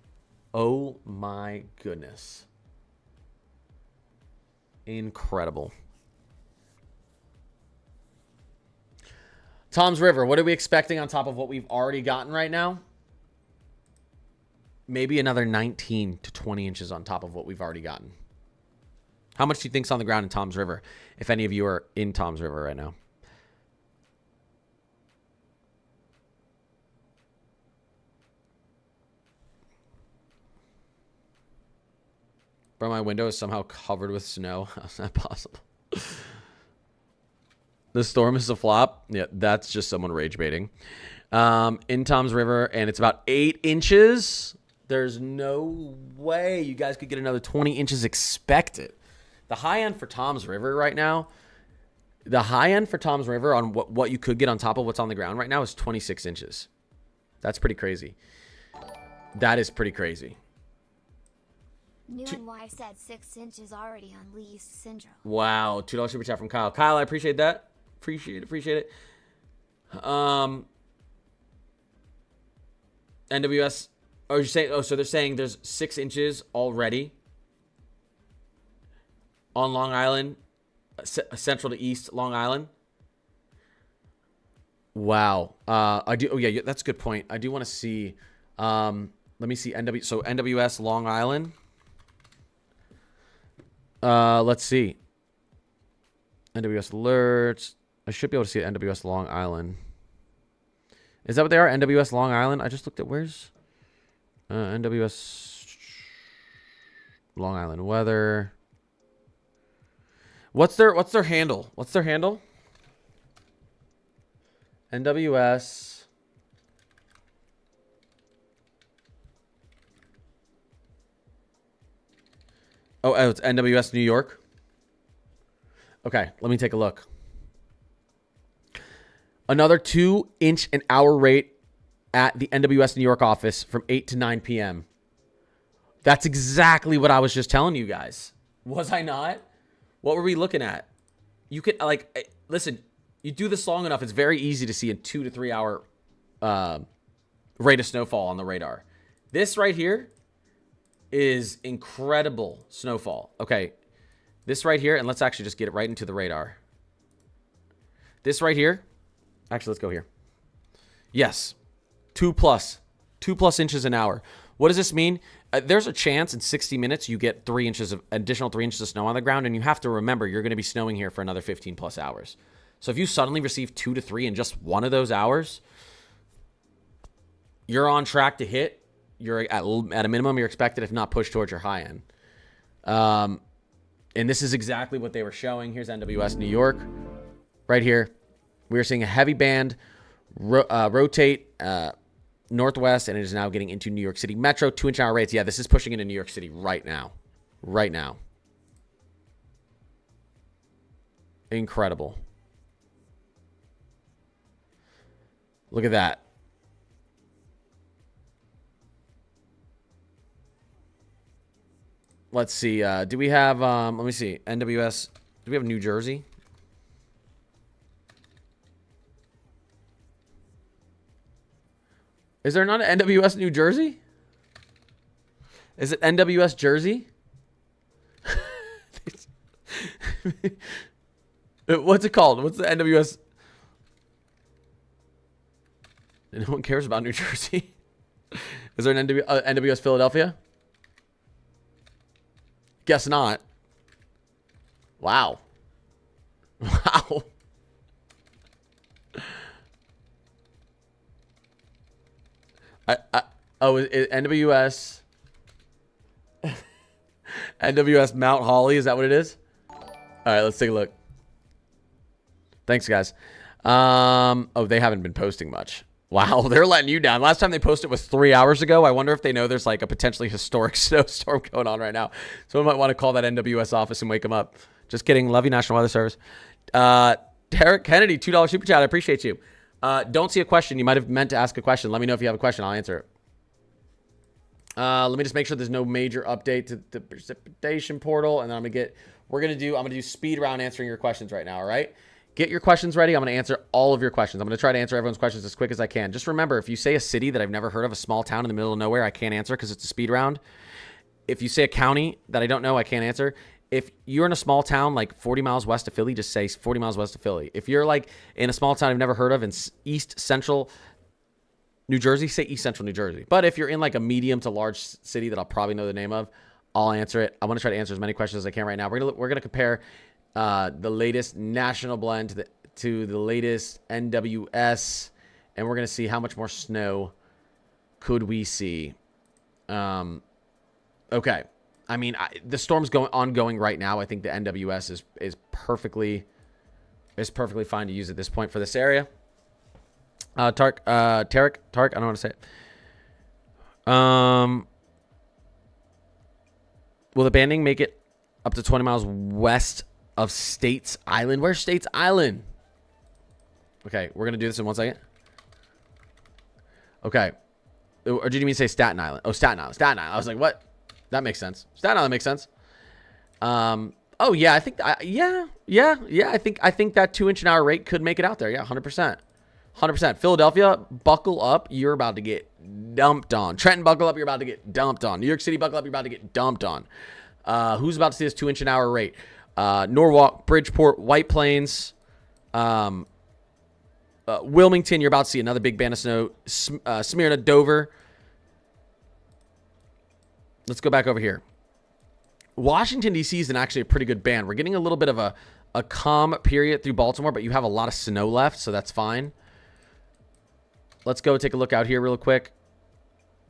Oh my goodness. Incredible. Tom's River, what are we expecting on top of what we've already gotten right now? Maybe another 19 to 20 inches on top of what we've already gotten. How much do you think's on the ground in Tom's River, if any of you are in Tom's River right now? Bro, my window is somehow covered with snow. How's that possible? The storm is a flop. Yeah, that's just someone rage baiting. In Tom's River, and it's about 8 inches. There's no way you guys could get another 20 inches expected. The high end for Tom's River right now, the high end for Tom's River on what you could get on top of what's on the ground right now is 26 inches. That's pretty crazy. That is pretty crazy. New and wife said 6 inches already on Lee's syndrome. Wow, $2 super chat from Kyle. Kyle, I appreciate that. Appreciate it. NWS. Oh, you're saying? Oh, so they're saying there's 6 inches already on Long Island, central to east Long Island. Wow. I do. Oh yeah, that's a good point. I do want to see. Let me see So NWS Long Island. Let's see. NWS alerts. I should be able to see NWS Long Island. Is that what they are? NWS Long Island? I just looked at where's NWS Long Island weather. What's their handle? What's their handle? NWS. Oh, it's NWS New York. Okay, let me take a look. Another 2 inch an hour rate at the NWS New York office from 8 to 9 p.m. That's exactly what I was just telling you guys. Was I not? What were we looking at? You could, like, listen, you do this long enough, it's very easy to see a 2 to 3 hour rate of snowfall on the radar. This right here is incredible snowfall. Okay, this right here, and let's actually just get it right into the radar. This right here, actually, let's go here. Yes, 2 plus inches an hour. What does this mean? There's a chance in 60 minutes you get additional 3 inches of snow on the ground, and you have to remember you're going to be snowing here for another 15 plus hours. So if you suddenly receive 2 to 3 in just one of those hours, you're on track to hit. You're at a minimum, you're expected, if not pushed towards your high end. And this is exactly what they were showing. Here's NWS New York. Right here, we are seeing a heavy band rotate northwest, and it is now getting into New York City Metro. 2 inch hour rates. Yeah, this is pushing into New York City right now. Right now. Incredible. Look at that. Let's see. Do we have, let me see, NWS. Do we have New Jersey? Is there not an NWS New Jersey? Is it NWS Jersey? What's it called? What's the NWS? No one cares about New Jersey. Is there an NWS Philadelphia? Guess not. Wow. Wow. NWS. NWS Mount Holly. Is that what it is? All right, let's take a look. Thanks, guys. Oh, they haven't been posting much. Wow, they're letting you down. Last time they posted was 3 hours ago. I wonder if they know there's like a potentially historic snowstorm going on right now. Someone might want to call that NWS office and wake them up. Just kidding. Love you, National Weather Service. Derek Kennedy, $2 super chat. I appreciate you. Don't see a question. You might have meant to ask a question. Let me know if you have a question. I'll answer it. Let me just make sure there's no major update to the precipitation portal, and then I'm gonna do speed round answering your questions right now. All right. Get your questions ready. I'm going to answer all of your questions. I'm going to try to answer everyone's questions as quick as I can. Just remember, if you say a city that I've never heard of, a small town in the middle of nowhere, I can't answer because it's a speed round. If you say a county that I don't know, I can't answer. If you're in a small town like 40 miles west of Philly, just say 40 miles west of Philly. If you're like in a small town I've never heard of in East Central New Jersey, say East Central New Jersey. But if you're in like a medium to large city that I'll probably know the name of, I'll answer it. I want to try to answer as many questions as I can right now. We're gonna compare the latest national blend to the latest NWS, and we're going to see how much more snow could we see. Okay. I mean, the storm's ongoing right now. I think the NWS is perfectly fine to use at this point for this area. Tarek, I don't want to say it. Will the banding make it up to 20 miles west of States Island? Where's States Island? Okay, we're going to do this in 1 second. Okay. Or did you mean say Staten Island? Oh, Staten Island. Staten Island. I was like, what? That makes sense. Staten Island makes sense. Oh, yeah, I think, yeah. I think that 2-inch-an-hour rate could make it out there. Yeah, 100%. 100%. Philadelphia, buckle up. You're about to get dumped on. Trenton, buckle up. You're about to get dumped on. New York City, buckle up. You're about to get dumped on. Who's about to see this 2-inch-an-hour rate? Norwalk, Bridgeport, White Plains, Wilmington, you're about to see another big band of snow. Smyrna, Dover. Let's go back over here. Washington, D.C. is actually a pretty good band. We're getting a little bit of a calm period through Baltimore, but you have a lot of snow left, so that's fine. Let's go take a look out here real quick.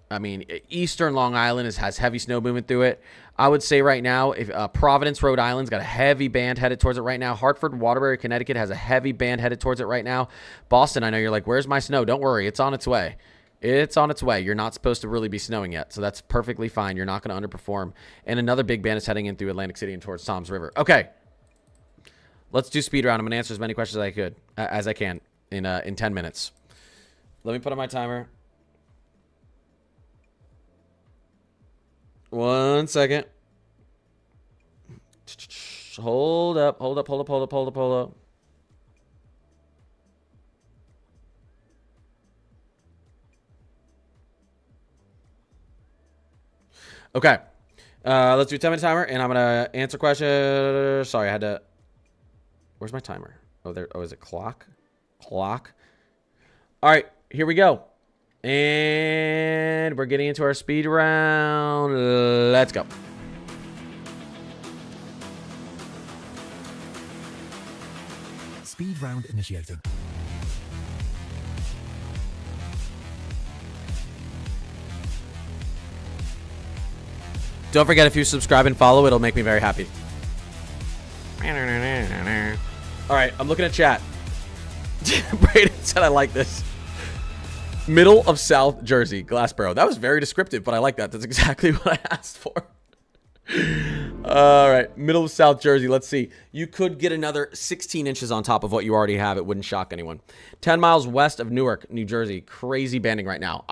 I mean, eastern Long Island has heavy snow moving through it. I would say right now, if Providence, Rhode Island's got a heavy band headed towards it right now. Hartford, Waterbury, Connecticut has a heavy band headed towards it right now. Boston, I know you're like, where's my snow? Don't worry, it's on its way. It's on its way. You're not supposed to really be snowing yet, so that's perfectly fine. You're not going to underperform. And another big band is heading in through Atlantic City and towards Toms River. Okay, let's do speed round. I'm going to answer as many questions as I can in 10 minutes. Let me put on my timer. 1 second. Hold up. Okay. Let's do a 10-minute timer, and I'm going to answer questions. Sorry, I had to... Where's my timer? Oh, there. Oh, is it clock? Clock. All right, here we go. And we're getting into our speed round. Let's go. Speed round initiating. Don't forget, if you subscribe and follow, it'll make me very happy. All right, I'm looking at chat. Brayden said I like this. Middle of South Jersey, Glassboro. That was very descriptive, but I like that. That's exactly what I asked for. All right, middle of South Jersey. Let's see. You could get another 16 inches on top of what you already have. It wouldn't shock anyone. 10 miles west of Newark, New Jersey. Crazy banding right now.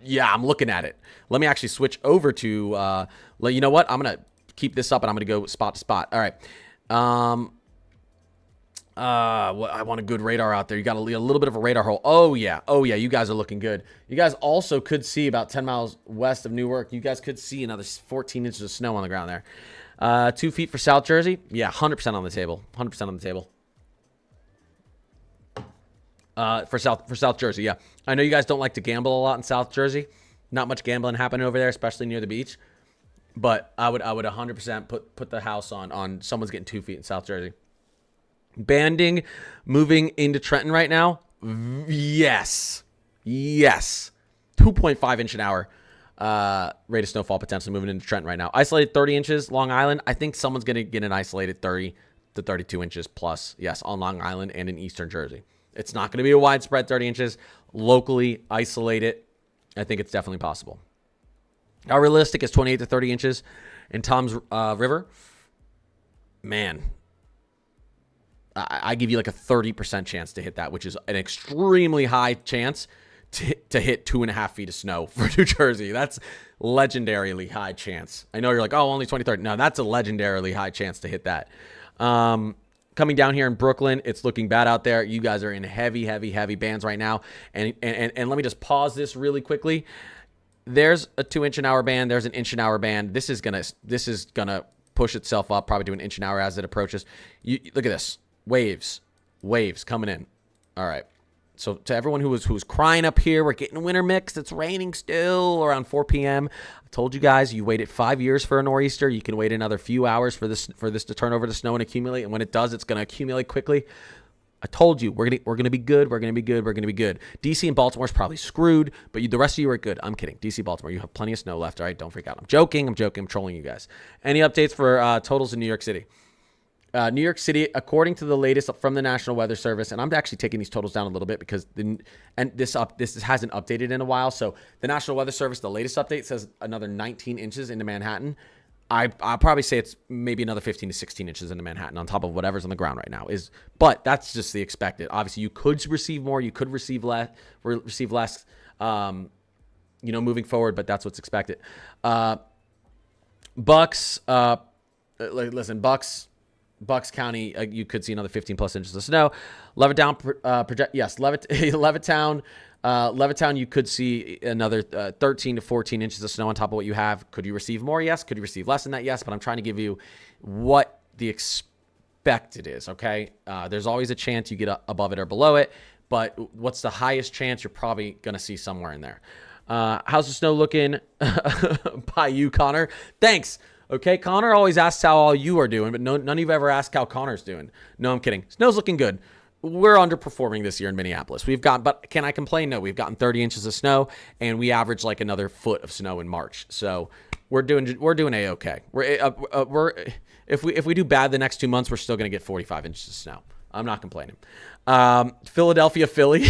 Yeah, I'm looking at it. Let me actually switch over to, you know what? I'm going to keep this up, and I'm going to go spot to spot. All right. I want a good radar out there. You got a little bit of a radar hole. Oh yeah. You guys are looking good. You guys also could see about 10 miles west of Newark. You guys could see another 14 inches of snow on the ground there. 2 feet for South Jersey. Yeah, 100% on the table. 100% on the table. For South Jersey. Yeah, I know you guys don't like to gamble a lot in South Jersey. Not much gambling happening over there, especially near the beach. But I would 100% put the house on someone's getting 2 feet in South Jersey. Banding moving into Trenton right now. Yes. 2.5 inch an hour. Rate of snowfall potentially moving into Trenton right now. Isolated 30 inches, Long Island. I think someone's going to get an isolated 30 to 32 inches plus, yes, on Long Island and in eastern Jersey. It's not going to be a widespread 30 inches. Locally isolated, I think it's definitely possible. How realistic is 28 to 30 inches in Tom's River? Man, I give you like a 30% chance to hit that, which is an extremely high chance to hit 2.5 feet of snow for New Jersey. That's legendarily high chance. I know you're like, oh, only 20, 30. No, that's a legendarily high chance to hit that. Coming down here in Brooklyn, it's looking bad out there. You guys are in heavy, heavy, heavy bands right now. And let me just pause this really quickly. There's a 2-inch an hour band. There's an inch an hour band. This is gonna push itself up, probably to an inch an hour as it approaches. You look at this. Waves coming in. All right. So to everyone who was crying up here, we're getting winter mix. It's raining still around 4 p.m. I told you guys, you waited 5 years for a nor'easter. You can wait another few hours for this to turn over to snow and accumulate. And when it does, it's going to accumulate quickly. I told you, we're gonna be good. We're gonna be good. We're gonna be good. DC and Baltimore's probably screwed, but the rest of you are good. I'm kidding. DC, Baltimore, you have plenty of snow left. All right, don't freak out. I'm joking. I'm trolling you guys. Any updates for totals in New York City? New York City, according to the latest from the National Weather Service, and I'm actually taking these totals down a little bit because this hasn't updated in a while. So the National Weather Service, the latest update says another 19 inches into Manhattan. I'll probably say it's maybe another 15 to 16 inches into Manhattan on top of whatever's on the ground right now. But that's just the expected. Obviously, you could receive more, you could receive less, moving forward. But that's what's expected. Bucks. Listen, Bucks County, you could see another 15 plus inches of snow. Levittown, Levittown, you could see another 13 to 14 inches of snow on top of what you have. Could you receive more? Yes. Could you receive less than that? Yes. But I'm trying to give you what the expected is, okay? There's always a chance you get above it or below it, but what's the highest chance you're probably going to see somewhere in there? How's the snow looking by you, Connor? Thanks. Okay, Connor always asks how all you are doing, but none of you ever asked how Connor's doing. No, I'm kidding. Snow's looking good. We're underperforming this year in Minneapolis. But can I complain? No, we've gotten 30 inches of snow, and we average like another foot of snow in March. So we're doing a-okay. If we do bad the next 2 months, we're still gonna get 45 inches of snow. I'm not complaining. Philadelphia, Philly.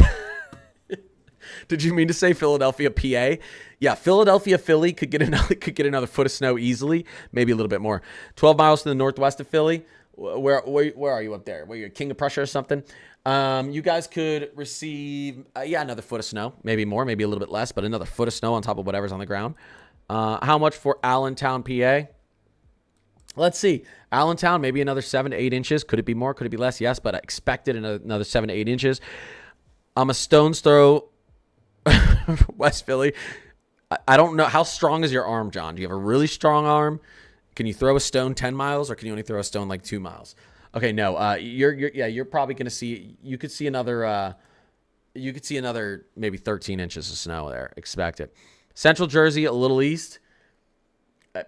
Did you mean to say Philadelphia, PA? Yeah, Philadelphia, Philly could get another foot of snow easily, maybe a little bit more. 12 miles to the northwest of Philly. Where are you up there? Where you're King of Prussia or something? You guys could receive another foot of snow, maybe more, maybe a little bit less, but another foot of snow on top of whatever's on the ground. How much for Allentown, PA? Let's see. Allentown, maybe another 7 to 8 inches. Could it be more? Could it be less? Yes, but I expected another 7 to 8 inches. I'm a stone's throw. West Philly. I don't know. How strong is your arm, John? Do you have a really strong arm? Can you throw a stone 10 miles or can you only throw a stone like 2 miles? Okay, no. You're probably going to see, you could see another maybe 13 inches of snow there. Expect it. Central Jersey, a little east.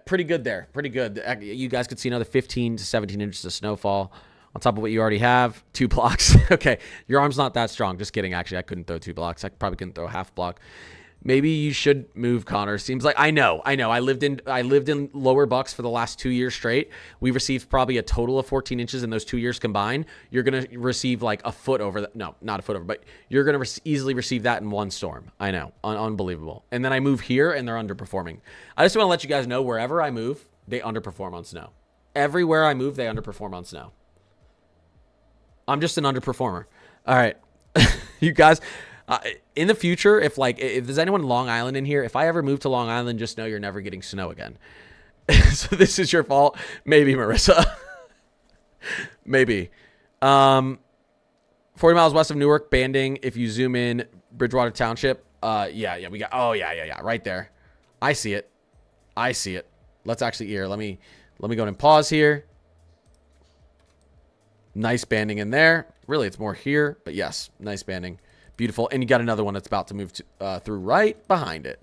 Pretty good there. Pretty good. You guys could see another 15 to 17 inches of snowfall on top of what you already have. 2 blocks. Okay. Your arm's not that strong. Just kidding. Actually, I couldn't throw 2 blocks. I probably couldn't throw a half block. Maybe you should move, Connor. Seems like I know. I lived in Lower Bucks for the last 2 years straight. We received probably a total of 14 inches in those 2 years combined. You're going to receive like a foot over that. No, not a foot over, but you're going to easily receive that in one storm. I know. Unbelievable. And then I move here and they're underperforming. I just want to let you guys know wherever I move, they underperform on snow. Everywhere I move, they underperform on snow. I'm just an underperformer. All right. You guys, in the future, if there's anyone in Long Island in here, if I ever move to Long Island, just know you're never getting snow again. So this is your fault. Maybe, Marissa. Maybe. 40 miles west of Newark, Banding. If you zoom in, Bridgewater Township. We got, right there. I see it. Let's actually here. Let me go ahead and pause here. Nice banding in there. Really, it's more here, but yes, nice banding. Beautiful. And you got another one that's about to move through right behind it.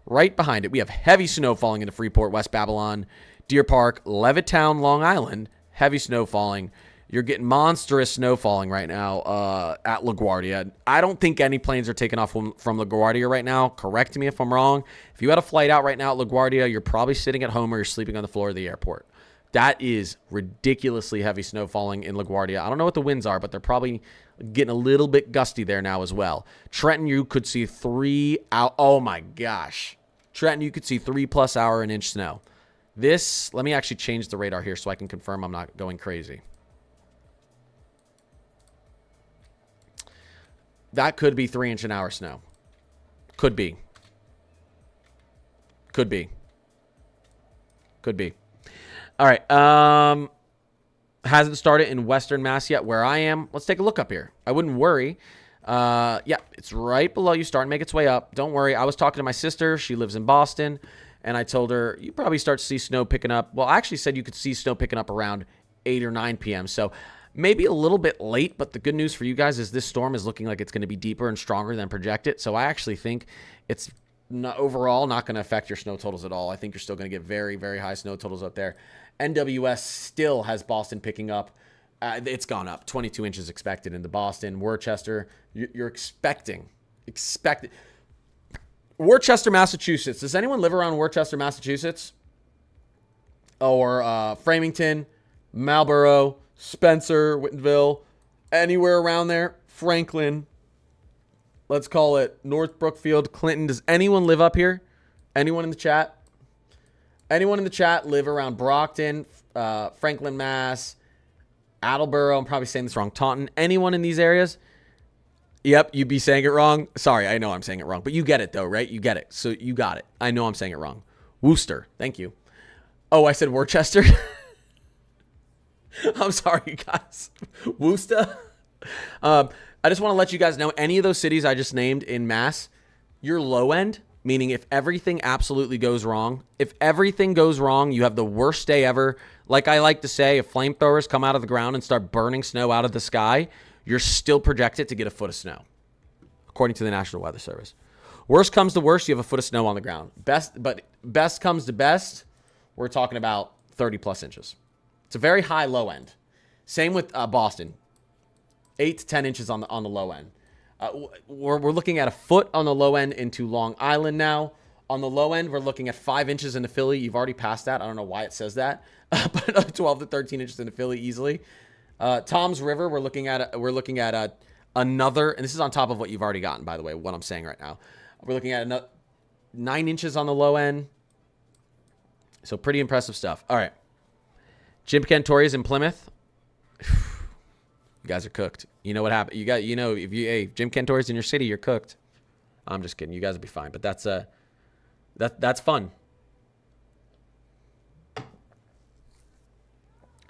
Right behind it. We have heavy snow falling into Freeport, West Babylon, Deer Park, Levittown, Long Island. Heavy snow falling. You're getting monstrous snow falling right now at LaGuardia. I don't think any planes are taking off from LaGuardia right now. Correct me if I'm wrong. If you had a flight out right now at LaGuardia, you're probably sitting at home or you're sleeping on the floor of the airport. That is ridiculously heavy snow falling in LaGuardia. I don't know what the winds are, but they're probably getting a little bit gusty there now as well. Trenton, you could see 3 out. Oh my gosh. Trenton, you could see 3+ hour an inch snow. This, let me actually change the radar here so I can confirm I'm not going crazy. That could be 3-inch an hour snow. Could be. Could be. Could be. All right. Hasn't started in Western Mass yet where I am. Let's take a look up here. I wouldn't worry. Yeah, it's right below you. Starting to make its way up. Don't worry. I was talking to my sister. She lives in Boston. And I told her, you probably start to see snow picking up. Well, I actually said you could see snow picking up around 8 or 9 p.m. So maybe a little bit late, but the good news for you guys is this storm is looking like it's going to be deeper and stronger than projected. So I actually think it's not, overall not going to affect your snow totals at all. I think you're still going to get very, very high snow totals up there. NWS still has Boston picking up. It's gone up. 22 inches expected into Boston. Worcester, you're expecting. Worcester, Massachusetts. Does anyone live around Worcester, Massachusetts? Or Framingham, Marlborough, Spencer, Whittenville, anywhere around there? Franklin. Let's call it North Brookfield, Clinton. Does anyone live up here? Anyone in the chat? Anyone in the chat live around Brockton, Franklin, Mass, Attleboro? I'm probably saying this wrong. Taunton. Anyone in these areas? Yep, you'd be saying it wrong. Sorry, I know I'm saying it wrong. But you get it, though, right? You get it. So you got it. I know I'm saying it wrong. Worcester. Thank you. Oh, I said Worcester? I'm sorry, guys. Worcester? I just want to let you guys know, any of those cities I just named in Mass, your low end, meaning if everything absolutely goes wrong, you have the worst day ever. Like I like to say, if flamethrowers come out of the ground and start burning snow out of the sky, you're still projected to get a foot of snow, according to the National Weather Service. Worst comes to worst, you have a foot of snow on the ground. Best comes to best, we're talking about 30+ inches. It's a very high low end. Same with Boston, 8 to 10 inches on the low end. We're looking at a foot on the low end into Long Island now. On the low end, we're looking at 5 inches into Philly. You've already passed that. I don't know why it says that, but another 12 to 13 inches into Philly easily. Tom's River, we're looking at another, and this is on top of what you've already gotten, by the way, what I'm saying right now. We're looking at another 9 inches on the low end. So pretty impressive stuff. All right. Jim Cantori's in Plymouth. You guys are cooked. You know what happened? If Jim Cantori's in your city, you're cooked. I'm just kidding. You guys will be fine. But that's fun.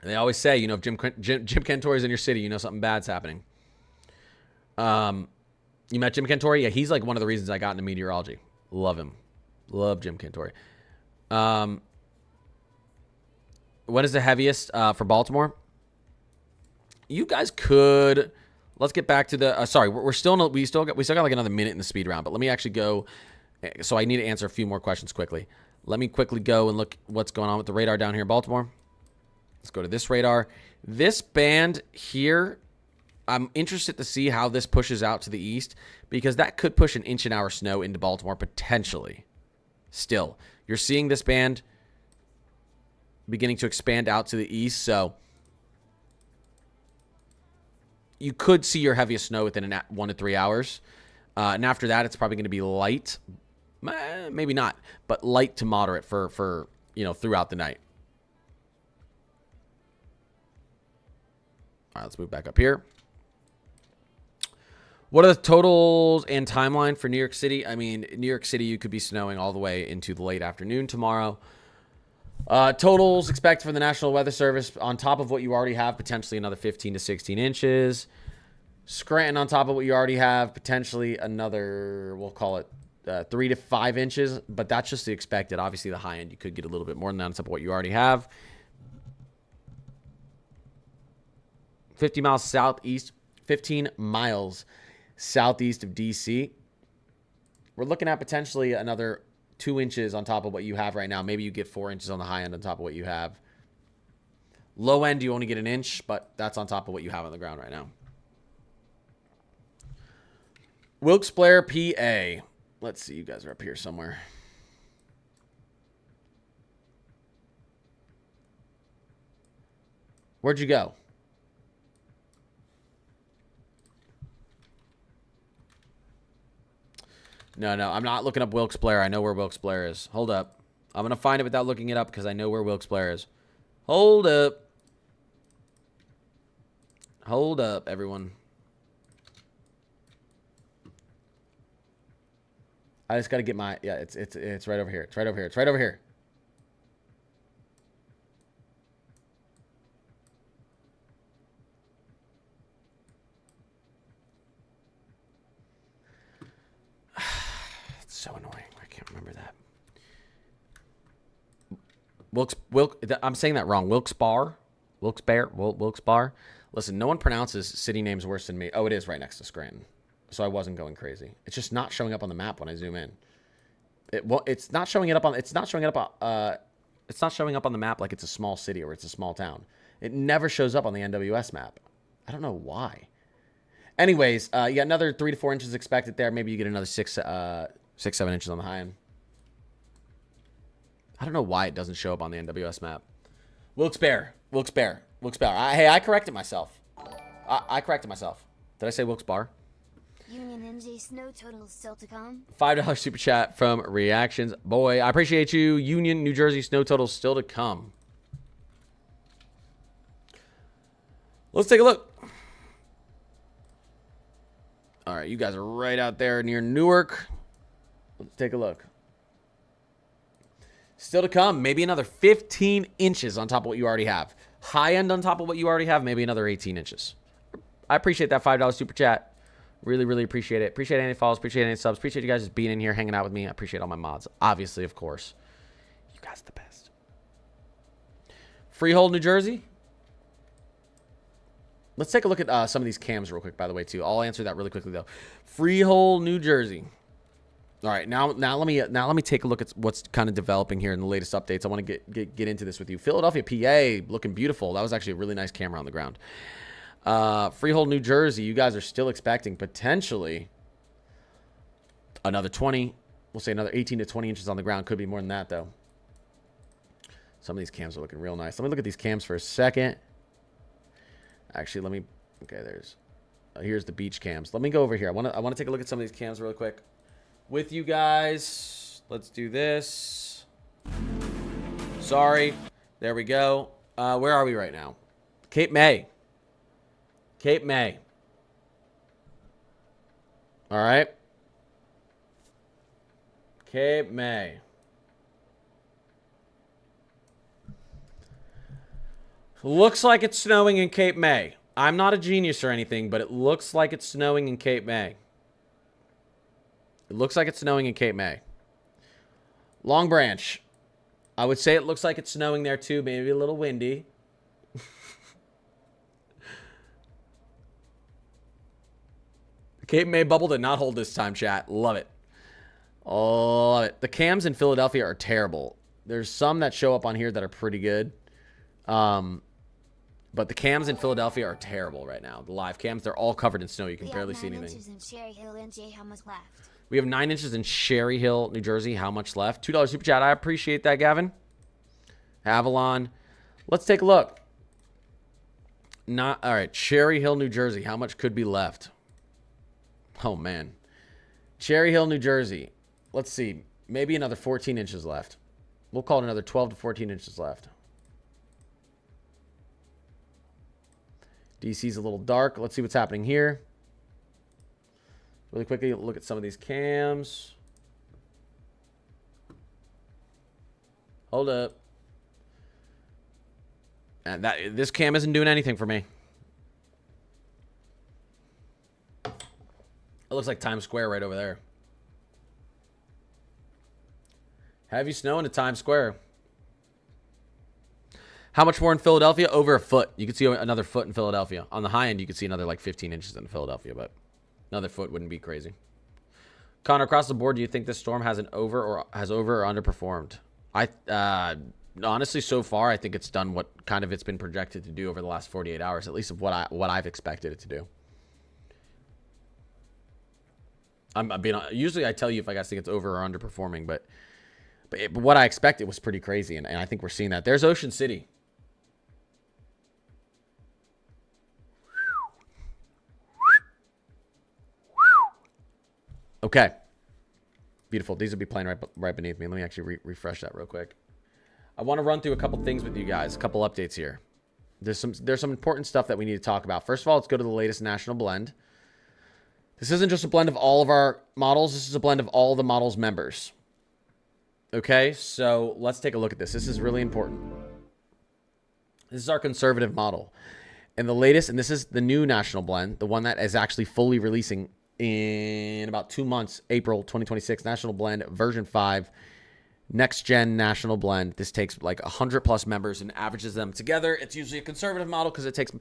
And they always say, if Jim Cantori's in your city, something bad's happening. You met Jim Cantori? Yeah, he's like one of the reasons I got into meteorology. Love him. Love Jim Cantori. What is the heaviest for Baltimore? You guys could. Let's get back to the. Sorry, we still got like another minute in the speed round, but let me actually go. So I need to answer a few more questions quickly. Let me quickly go and look what's going on with the radar down here in Baltimore. Let's go to this radar. This band here, I'm interested to see how this pushes out to the east, because that could push an inch an hour snow into Baltimore potentially. Still, you're seeing this band beginning to expand out to the east, so you could see your heaviest snow within 1 to 3 hours. And after that, it's probably going to be light. Maybe not, but light to moderate for throughout the night. All right, let's move back up here. What are the totals and timeline for New York City? I mean, New York City, you could be snowing all the way into the late afternoon tomorrow. Totals expected from the National Weather Service on top of what you already have, potentially another 15 to 16 inches. Scranton on top of what you already have, potentially another, we'll call it 3 to 5 inches, but that's just the expected. Obviously, the high end, you could get a little bit more than that on top of what you already have. 15 miles southeast of D.C. We're looking at potentially another 2 inches on top of what you have right now. Maybe you get 4 inches on the high end on top of what you have. Low end, you only get an inch, but that's on top of what you have on the ground right now. Wilkes-Barre, PA. Let's see. You guys are up here somewhere. Where'd you go? No, I'm not looking up Wilkes-Barre. I know where Wilkes-Barre is. Hold up. I'm going to find it without looking it up because I know where Wilkes-Barre is. Hold up. Hold up, everyone. I just got to get my... Yeah, it's right over here. It's right over here. It's right over here. It's so annoying. I can't remember that. I'm saying that wrong. Wilkes-Barre. Wilkes-Barre. Listen, no one pronounces city names worse than me. Oh, it is right next to Scranton. So I wasn't going crazy. It's just not showing up on the map when I zoom in. It's not showing up on the map like it's a small city or it's a small town. It never shows up on the NWS map. I don't know why. Anyways, you got another 3 to 4 inches expected there. Maybe you get another 6, 7 inches on the high end. I don't know why it doesn't show up on the NWS map. Wilkes-Barre. Hey, I corrected myself. I corrected myself. Did I say Wilkes-Barre? Union NJ snow total still to come. $5 super chat from Reactions. Boy, I appreciate you. Union, New Jersey snow total still to come. Let's take a look. All right, you guys are right out there near Newark. Let's take a look. Still to come, maybe another 15 inches on top of what you already have. High end on top of what you already have, maybe another 18 inches. I appreciate that $5 super chat. Really, really appreciate it. Appreciate any follows, appreciate any subs. Appreciate you guys just being in here, hanging out with me. I appreciate all my mods. Obviously, of course. You guys are the best. Freehold, New Jersey. Let's take a look at some of these cams real quick, by the way, too. I'll answer that really quickly, though. Freehold, New Jersey. All right, now let me take a look at what's kind of developing here in the latest updates. I want to get into this with you. Philadelphia, PA, looking beautiful. That was actually a really nice camera on the ground. Freehold, New Jersey, you guys are still expecting potentially another 20. We'll say another 18 to 20 inches on the ground. Could be more than that, though. Some of these cams are looking real nice. Let me look at these cams for a second. Actually, let me... Okay, there's... here's the beach cams. Let me go over here. I want to take a look at some of these cams really quick with you guys. Let's do this. Sorry. There we go. Where are we right now? Cape May. Cape May. All right. Cape May. Looks like it's snowing in Cape May. I'm not a genius or anything, but it looks like it's snowing in Cape May. It looks like it's snowing in Cape May. Long Branch. I would say it looks like it's snowing there too. Maybe a little windy. Cape May bubble did not hold this time, chat. Love it. Love it. The cams in Philadelphia are terrible. There's some that show up on here that are pretty good. But the cams in Philadelphia are terrible right now. The live cams, they're all covered in snow. You can barely see anything. In Cherry Hill, NJ, how much left? We have 9 inches in Cherry Hill, New Jersey. How much left? $2 super chat. I appreciate that, Gavin. Avalon. Let's take a look. All right. Cherry Hill, New Jersey. How much could be left? Oh, man. Cherry Hill, New Jersey. Let's see. Maybe another 14 inches left. We'll call it another 12 to 14 inches left. DC's a little dark. Let's see what's happening here. Really quickly, look at some of these cams. Hold up. And this cam isn't doing anything for me. It looks like Times Square right over there. Heavy snow into Times Square. How much more in Philadelphia? Over a foot. You could see another foot in Philadelphia. On the high end, you could see another like 15 inches in Philadelphia, but another foot wouldn't be crazy. Connor, across the board, do you think this storm has over or underperformed? honestly, so far, I think it's done what kind of it's been projected to do over the last 48 hours, at least of what I've expected it to do. I'm being, usually I tell you if I guys think it's over or underperforming, but what I expected was pretty crazy, and I think we're seeing that. There's Ocean City. Okay. Beautiful. These will be playing right beneath me. Let me actually refresh that real quick. I want to run through a couple things with you guys, a couple updates here. There's some important stuff that we need to talk about. First of all, let's go to the latest national blend. This isn't just a blend of all of our models. This is a blend of all the models members. Okay, so let's take a look at this. This is really important. This is our conservative model. And the latest, and this is the new national blend, the one that is actually fully releasing in about 2 months, April 2026, national blend version 5, next gen national blend. This takes like 100 plus members and averages them together. It's usually a conservative model because it takes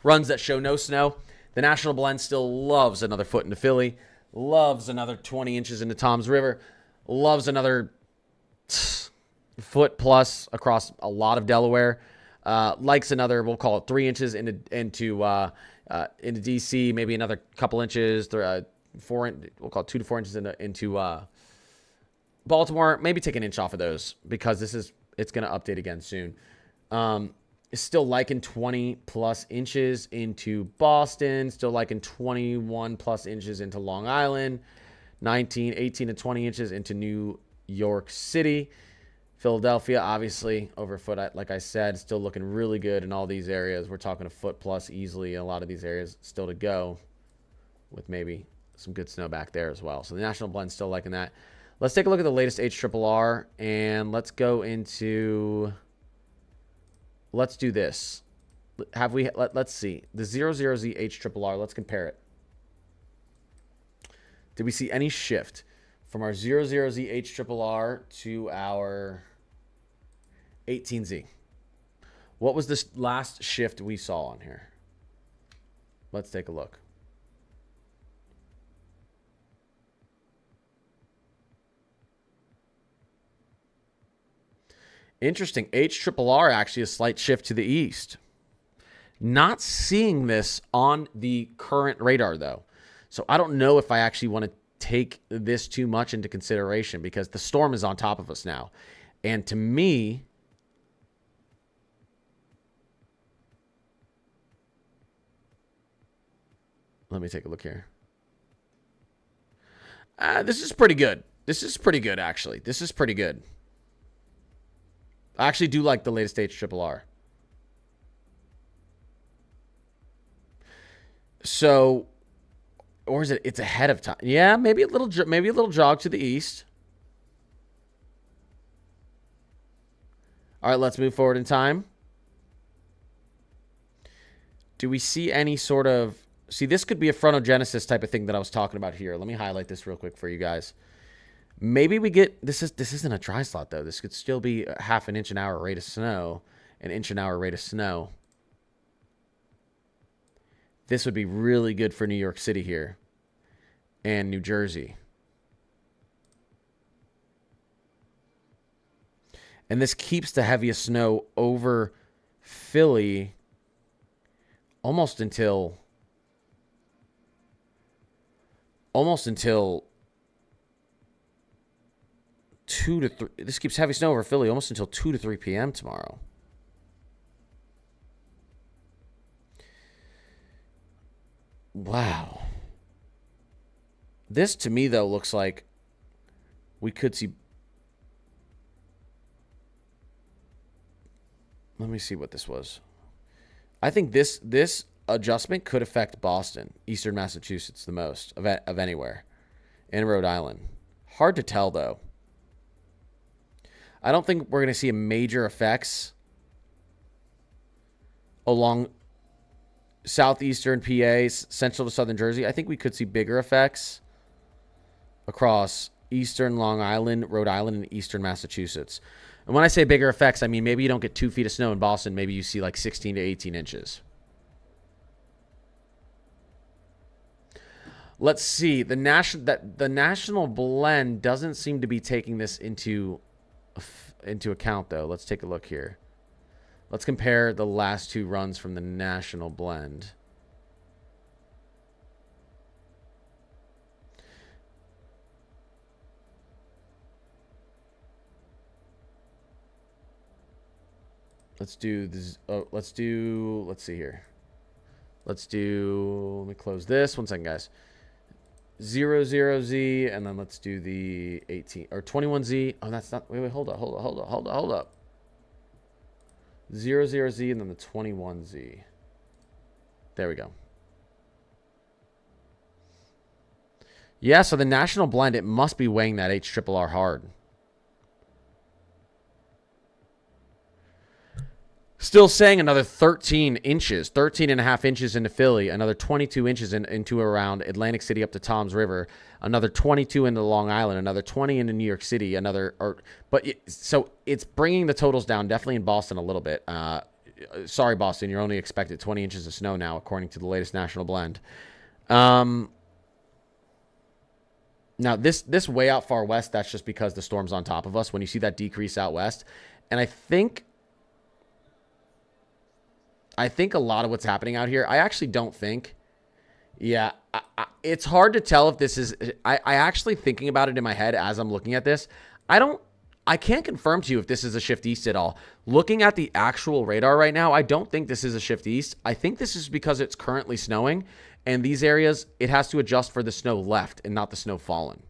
runs that show no snow. The national blend still loves another foot into Philly, loves another 20 inches into Tom's River, loves another foot plus across a lot of Delaware, likes another, we'll call it 3 inches into DC, maybe another couple inches, we'll call it 2 to 4 inches into Baltimore. Maybe take an inch off of those because it's going to update again soon. Still liking 20 plus inches into Boston, still liking 21 plus inches into Long Island, 18 to 20 inches into New York City. Philadelphia, obviously, over a foot, like I said, still looking really good in all these areas. We're talking a foot plus easily in a lot of these areas still to go, with maybe some good snow back there as well. So the national blend's still liking that. Let's take a look at the latest HRRR, and let's go into... Let's do this. Let's see. The 00Z HRRR, let's compare it. Did we see any shift from our 00Z HRRR to our 18Z? What was this last shift we saw on here? Let's take a look. Interesting. HRRR actually a slight shift to the east. Not seeing this on the current radar, though. So I don't know if I actually want to take this too much into consideration because the storm is on top of us now. And to me, let me take a look here. This is pretty good. This is pretty good, actually. This is pretty good. I actually do like the latest HRRR. So, or is it? It's ahead of time. Yeah, maybe a little jog to the east. All right, let's move forward in time. Do we see any sort of... See, this could be a frontogenesis type of thing that I was talking about here. Let me highlight this real quick for you guys. Maybe we get... This isn't a dry slot, though. This could still be a half an inch an hour rate of snow. An inch an hour rate of snow. This would be really good for New York City here. And New Jersey. And this keeps the heaviest snow over Philly almost until 2 to 3. This keeps heavy snow over Philly almost until 2 to 3 p.m. tomorrow. Wow. This, to me, though, looks like we could see... Let me see what this was. I think this adjustment could affect Boston, Eastern Massachusetts the most of anywhere, and Rhode Island. Hard to tell, though. I don't think we're going to see major effects along southeastern PA, central to southern Jersey. I think we could see bigger effects across eastern Long Island, Rhode Island, and eastern Massachusetts. And when I say bigger effects, I mean maybe you don't get 2 feet of snow in Boston. Maybe you see like 16 to 18 inches. Let's see. The national blend doesn't seem to be taking this into into account, though. Let's take a look here. Let's compare the last 2 runs from the national blend. Let's do this. Oh, let's see here. Let me close this. 1 second, guys. 00Z, and then let's do the 18 or 21Z. Oh, that's not. Wait, hold up. 00Z, and then the 21Z. There we go. Yeah, so the national blend, it must be weighing that HRRR hard. Still saying another 13 inches, 13 and a half inches into Philly, another 22 inches into around Atlantic City up to Tom's River, another 22 into Long Island, another 20 into New York City, so it's bringing the totals down definitely in Boston a little bit. Sorry, Boston, you're only expected 20 inches of snow now, according to the latest national blend. Now this way out far west, that's just because the storm's on top of us. When you see that decrease out west, and I think a lot of what's happening out here, I actually don't think. Yeah, it's hard to tell if this is. I actually thinking about it in my head as I'm looking at this. I can't confirm to you if this is a shift east at all. Looking at the actual radar right now, I don't think this is a shift east. I think this is because it's currently snowing, and these areas, it has to adjust for the snow left and not the snow fallen.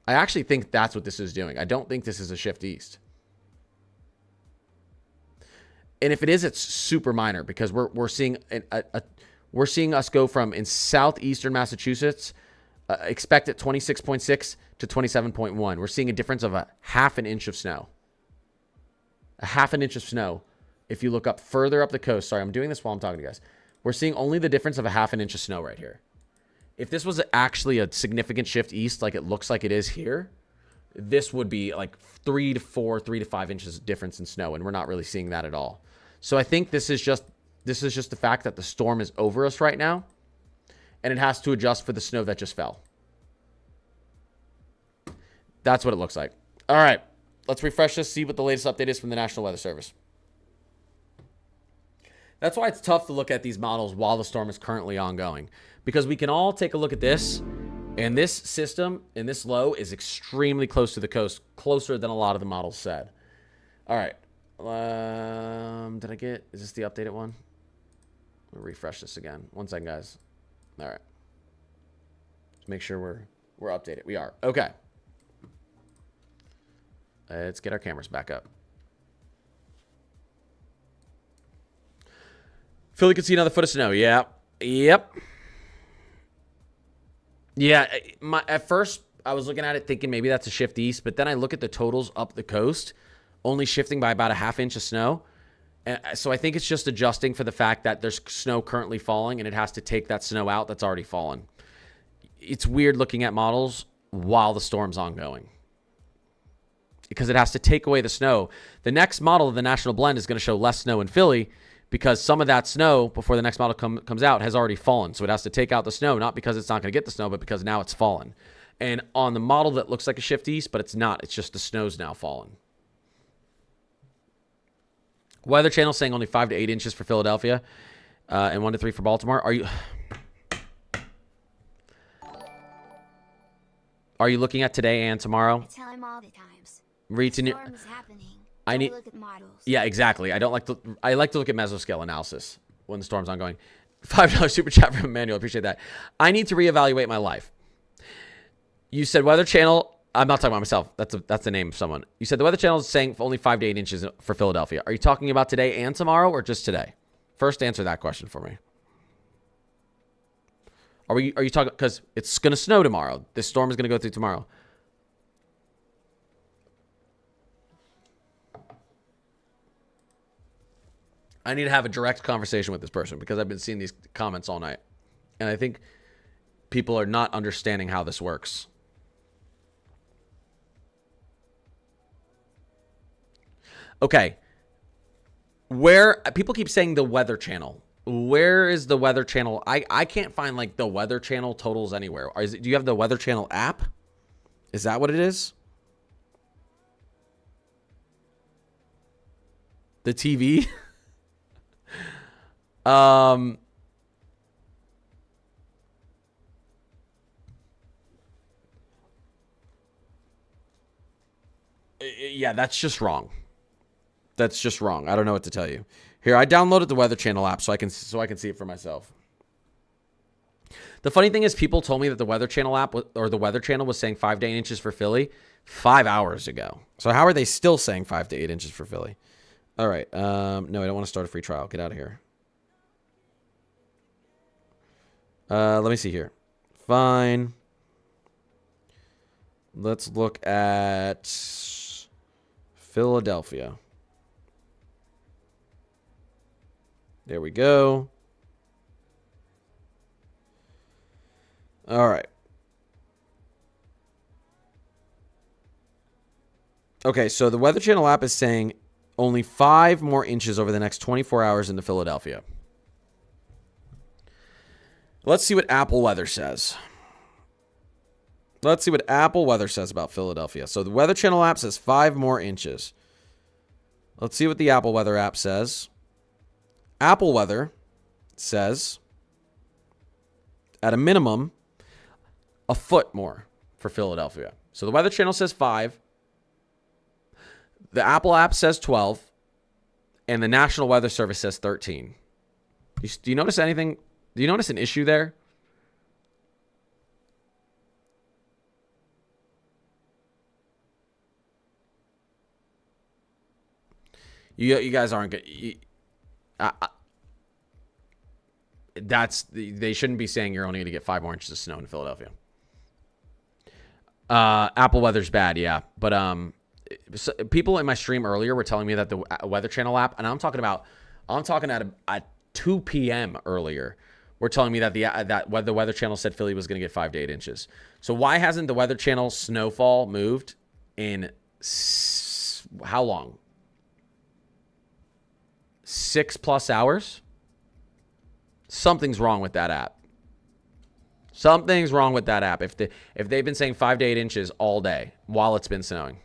I actually think that's what this is doing. I don't think this is a shift east. And if it is, it's super minor because we're seeing we're seeing us go from in southeastern Massachusetts, expect at 26.6 to 27.1. We're seeing a difference of a half an inch of snow. A half an inch of snow. If you look up further up the coast, sorry, I'm doing this while I'm talking to you guys. We're seeing only the difference of a half an inch of snow right here. If this was actually a significant shift east, like it looks like it is here, this would be like 3 to 5 inches difference in snow, and we're not really seeing that at all. So I think this is just the fact that the storm is over us right now, and it has to adjust for the snow that just fell. That's what it looks like. All right, let's refresh this, see what the latest update is from the National Weather Service. That's why it's tough to look at these models while the storm is currently ongoing, because we can all take a look at this, and this system and this low is extremely close to the coast, closer than a lot of the models said. All right. Is this the updated one? I'll refresh this again. 1 second, guys. All right. Let's make sure we're updated. We are. Okay. Let's get our cameras back up. Philly could see another foot of snow. Yeah. Yep. Yeah. At first, I was looking at it thinking maybe that's a shift east, but then I look at the totals up the coast, only shifting by about a half inch of snow. And so I think it's just adjusting for the fact that there's snow currently falling and it has to take that snow out that's already fallen. It's weird looking at models while the storm's ongoing because it has to take away the snow. The next model of the National Blend is going to show less snow in Philly because some of that snow before the next model comes out has already fallen. So it has to take out the snow, not because it's not going to get the snow, but because now it's fallen. And on the model that looks like a shift east, but it's not. It's just the snow's now fallen. Weather Channel saying only 5 to 8 inches for Philadelphia and 1 to 3 for Baltimore. Are you looking at today and tomorrow? I tell him all the times. Storm is happening. I need look at models. Yeah, exactly. I like to look at mesoscale analysis when the storm's ongoing. $5 super chat from Emmanuel. Appreciate that. I need to reevaluate my life. You said Weather Channel. I'm not talking about myself. That's the name of someone. You said the Weather Channel is saying only 5 to 8 inches for Philadelphia. Are you talking about today and tomorrow or just today? First, answer that question for me. Are you talking because it's going to snow tomorrow? This storm is going to go through tomorrow. I need to have a direct conversation with this person because I've been seeing these comments all night. And I think people are not understanding how this works. Okay. Where people keep saying the Weather Channel. Where is the Weather Channel? I can't find like the Weather Channel totals anywhere. Do you have the Weather Channel app? Is that what it is? The TV. um. Yeah, that's just wrong. That's just wrong. I don't know what to tell you. Here, I downloaded the Weather Channel app so I can see it for myself. The funny thing is, people told me that the Weather Channel app or the Weather Channel was saying 5 to 8 inches for Philly 5 hours ago. So how are they still saying 5 to 8 inches for Philly? All right. No, I don't want to start a free trial. Get out of here. Let me see here. Fine. Let's look at Philadelphia. There we go. All right. Okay, so the Weather Channel app is saying only 5 more inches over the next 24 hours into Philadelphia. Let's see what Apple Weather says. Let's see what Apple Weather says about Philadelphia. So the Weather Channel app says 5 more inches. Let's see what the Apple Weather app says. Apple Weather says, at a minimum, a foot more for Philadelphia. So the Weather Channel says 5. The Apple app says 12. And the National Weather Service says 13. Do you notice anything? Do you notice an issue there? You guys aren't good. They shouldn't be saying you're only going to get 5 more inches of snow in Philadelphia. Apple weather's bad, yeah, but so people in my stream earlier were telling me that the Weather Channel app, and I'm talking at 2 p.m. earlier, were telling me that the Weather Channel said Philly was going to get 5 to 8 inches. So why hasn't the Weather Channel snowfall moved in how long? 6+ hours? Something's wrong with that app. Something's wrong with that app. If they've been saying 5 to 8 inches all day while it's been snowing.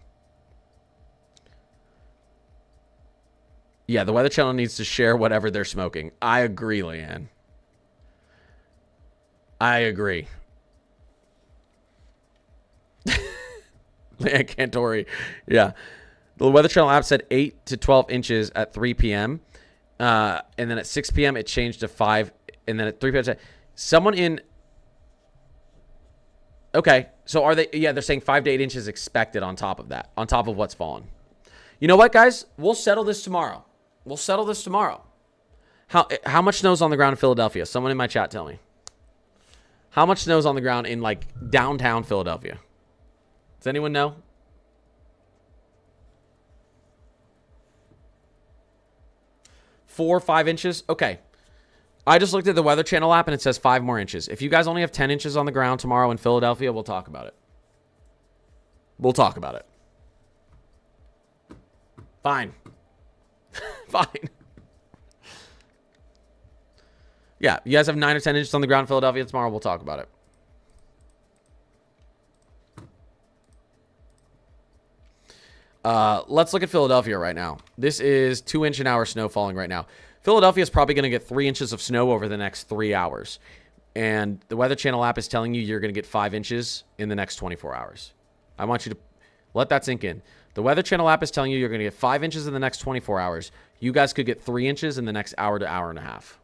Yeah, the Weather Channel needs to share whatever they're smoking. I agree, Leanne. I agree. Leanne Cantori. Yeah. The Weather Channel app said 8 to 12 inches at 3 p.m. And then at 6 p.m. it changed to 5. And then at 3 p.m. someone in... Okay, so are they... Yeah, they're saying 5 to 8 inches expected on top of that. On top of what's fallen. You know what, guys? We'll settle this tomorrow. We'll settle this tomorrow. How much snow's on the ground in Philadelphia? Someone in my chat tell me. How much snow's on the ground in, like, downtown Philadelphia? Does anyone know? Four, 5 inches? Okay. I just looked at the Weather Channel app and it says 5 more inches. If you guys only have 10 inches on the ground tomorrow in Philadelphia, we'll talk about it. We'll talk about it. Fine. Fine. Yeah, you guys have 9 or 10 inches on the ground in Philadelphia tomorrow, we'll talk about it. Let's look at Philadelphia right now. This is 2-inch-an-hour snow falling right now. Philadelphia is probably going to get 3 inches of snow over the next 3 hours. And the Weather Channel app is telling you you're going to get 5 inches in the next 24 hours. I want you to let that sink in. The Weather Channel app is telling you you're going to get 5 inches in the next 24 hours. You guys could get 3 inches in the next hour to hour and a half.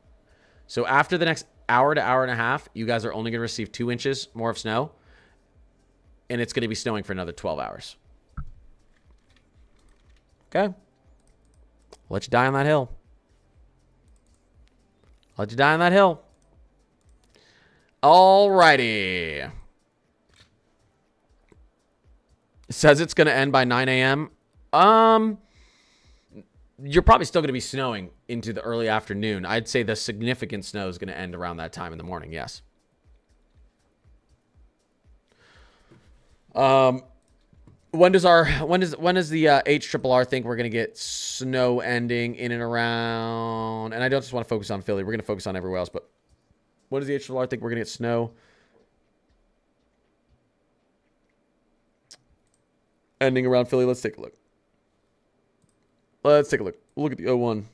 So after the next hour to hour and a half, you guys are only going to receive 2 inches more of snow. And it's going to be snowing for another 12 hours. Okay. Let you die on that hill. Let you die on that hill. Alrighty. It says it's going to end by 9 a.m. You're probably still going to be snowing into the early afternoon. I'd say the significant snow is going to end around that time in the morning, yes. When does the HRRR think we're going to get snow ending in and around? And I don't just want to focus on Philly. We're going to focus on everywhere else. But when does the HRRR think we're going to get snow ending around Philly? Let's take a look. Let's take a look. Look at the 01.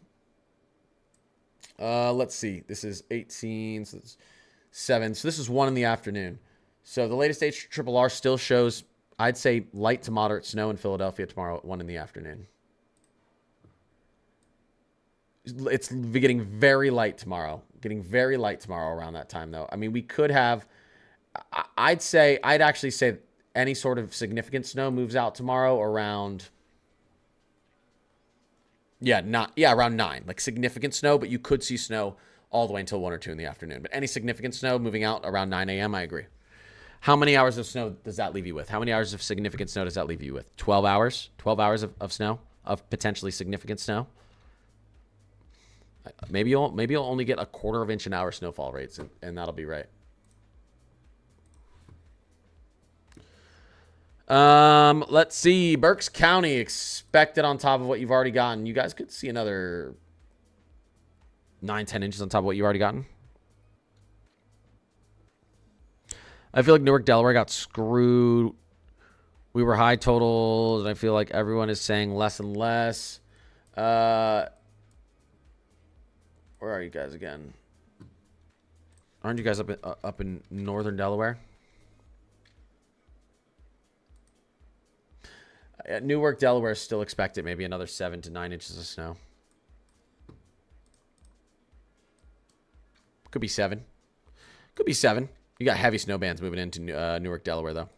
Let's see. This is 18, so it's 7. So this is 1 in the afternoon. So the latest HRRR still shows, I'd say, light to moderate snow in Philadelphia tomorrow at 1 in the afternoon. It's getting very light tomorrow. Getting very light tomorrow around that time, though. I mean, we could have... I'd actually say any sort of significant snow moves out tomorrow around... around 9. Like significant snow, but you could see snow all the way until 1 or 2 in the afternoon. But any significant snow moving out around 9 a.m., I agree. How many hours of snow does that leave you with? How many hours of significant snow does that leave you with? 12 hours? 12 hours of snow? Of potentially significant snow? Maybe you'll only get a 1/4 inch an hour snowfall rates, and that'll be right. Let's see. Berks County expected on top of what you've already gotten. You guys could see another 9-10 inches on top of what you've already gotten. I feel like Newark, Delaware got screwed. We were high totals, and I feel like everyone is saying less and less. Where are you guys again? Aren't you guys up in northern Delaware? At Newark, Delaware still expected maybe another 7 to 9 inches of snow. Could be 7. Could be 7. You got heavy snow bands moving into Newark, Delaware, though.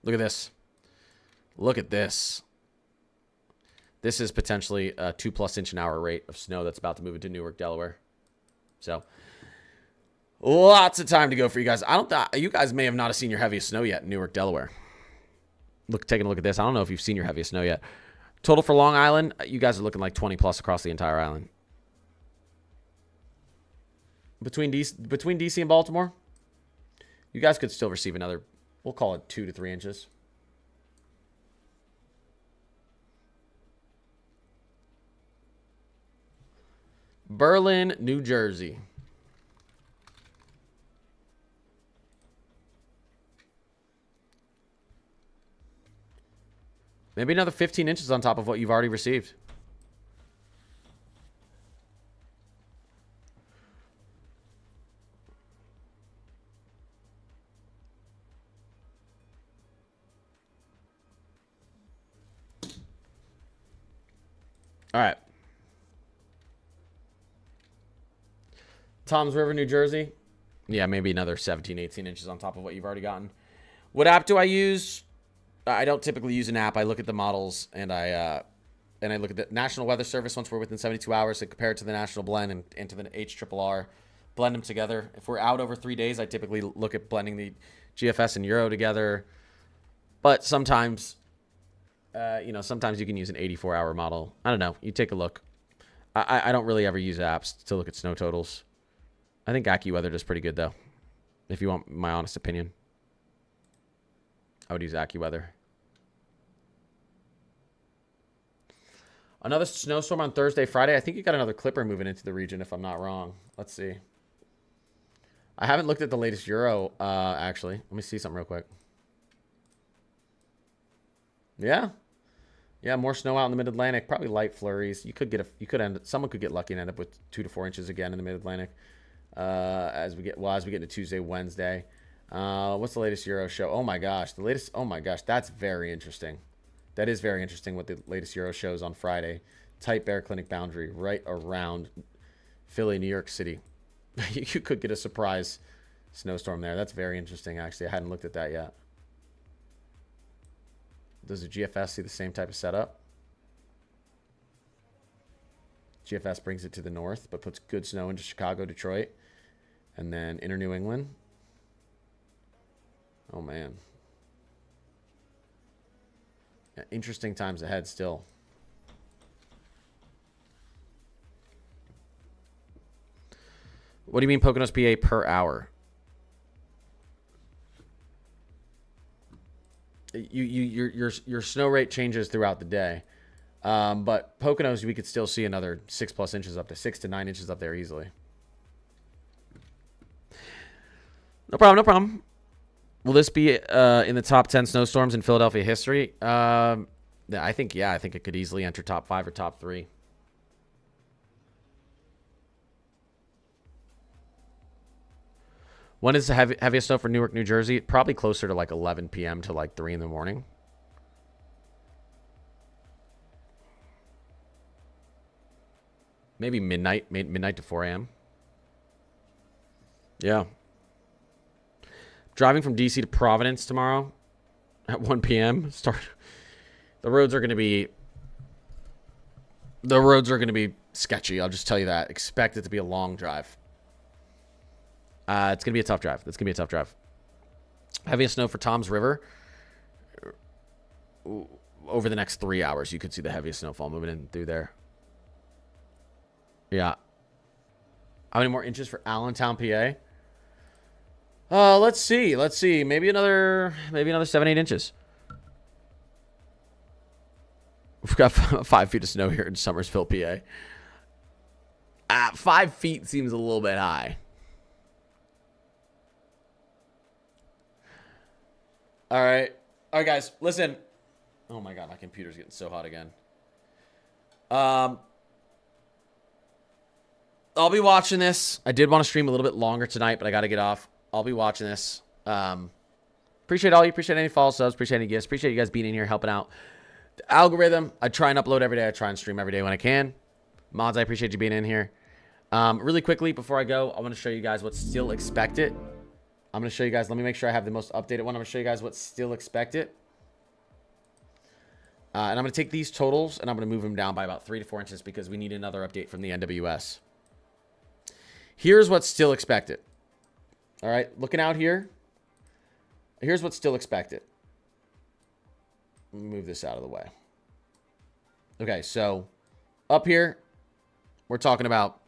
Look at this. Look at this. This is potentially a 2+ inch an hour rate of snow that's about to move into Newark, Delaware. So, lots of time to go for you guys. You guys may have not seen your heaviest snow yet in Newark, Delaware. Taking a look at this. I don't know if you've seen your heaviest snow yet. Total for Long Island, you guys are looking like 20+ across the entire island. Between DC and Baltimore, you guys could still receive another, we'll call it 2 to 3 inches. Berlin, New Jersey. Maybe another 15 inches on top of what you've already received. All right. Toms River, New Jersey. Yeah, maybe another 17, 18 inches on top of what you've already gotten. What app do I use? I don't typically use an app. I look at the models and I look at the National Weather Service once we're within 72 hours and compare it to the National Blend and into the HRRR. Blend them together. If we're out over 3 days, I typically look at blending the GFS and Euro together. But sometimes, sometimes you can use an 84-hour model. I don't know. You take a look. I don't really ever use apps to look at snow totals. I think AccuWeather does pretty good, though, if you want my honest opinion. I would use AccuWeather. Another snowstorm on Thursday, Friday. I think you got another clipper moving into the region, if I'm not wrong. Let's see. I haven't looked at the latest Euro, actually. Let me see something real quick. Yeah. Yeah, more snow out in the mid-Atlantic. Probably light flurries. Someone could get lucky and end up with 2 to 4 inches again in the mid-Atlantic. As we get into Tuesday, Wednesday. What's the latest Euro show? Oh my gosh, that's very interesting. That is very interesting what the latest Euro shows on Friday. Tight Bear Clinic boundary right around Philly, New York City. You could get a surprise snowstorm there. That's very interesting, actually. I hadn't looked at that yet. Does the GFS see the same type of setup? GFS brings it to the north, but puts good snow into Chicago, Detroit, and then inner New England. Oh, man. Yeah, interesting times ahead still. What do you mean Poconos, PA per hour? Your snow rate changes throughout the day. But Poconos, we could still see another 6+ inches up to 6 to 9 inches up there easily. No problem, no problem. Will this be in the top 10 snowstorms in Philadelphia history? Yeah, I think it could easily enter top 5 or top 3. When is the heaviest snow for Newark, New Jersey? Probably closer to like 11 p.m. to like 3 in the morning. Maybe midnight to 4 a.m. Yeah. Driving from DC to Providence tomorrow at 1 p.m. The roads are going to be sketchy. I'll just tell you that. Expect it to be a long drive. It's going to be a tough drive. It's going to be a tough drive. Heaviest snow for Tom's River. Over the next 3 hours, you could see the heaviest snowfall moving in through there. Yeah. How many more inches for Allentown, PA? Let's see. Maybe another 7-8 inches. We've got 5 feet of snow here in Somersville, PA. 5 feet seems a little bit high. All right, guys. Listen. Oh my God, my computer's getting so hot again. I'll be watching this. I did want to stream a little bit longer tonight, but I got to get off. I'll be watching this. Appreciate all you. Appreciate any follow subs. Appreciate any gifts. Appreciate you guys being in here, helping out the algorithm. I try and upload every day. I try and stream every day when I can. Mods, I appreciate you being in here. Really quickly, before I go, I want to show you guys what's still expected. I'm going to show you guys. Let me make sure I have the most updated one. I'm going to show you guys what's still expected. And I'm going to take these totals, and I'm going to move them down by about 3 to 4 inches because we need another update from the NWS. Here's what's still expected. All right, looking out here. Here's what's still expected. Let me move this out of the way. Okay, so up here, we're talking about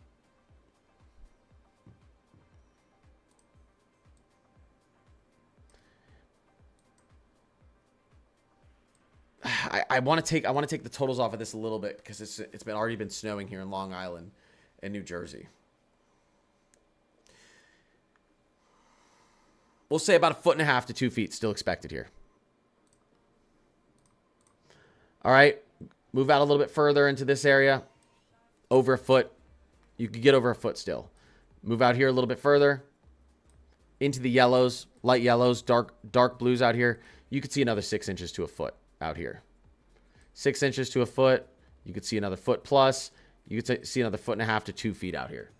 I want to take the totals off of this a little bit because it's already been snowing here in Long Island and New Jersey. We'll say about 1.5 to 2 feet still expected here. All right, move out a little bit further into this area. Over a foot. You could get over a foot still. Move out here a little bit further. Into the yellows, light yellows, dark blues out here. You could see another 6 inches to a foot out here. 6 inches to a foot. You could see another foot plus. You could see another 1.5 to 2 feet out here.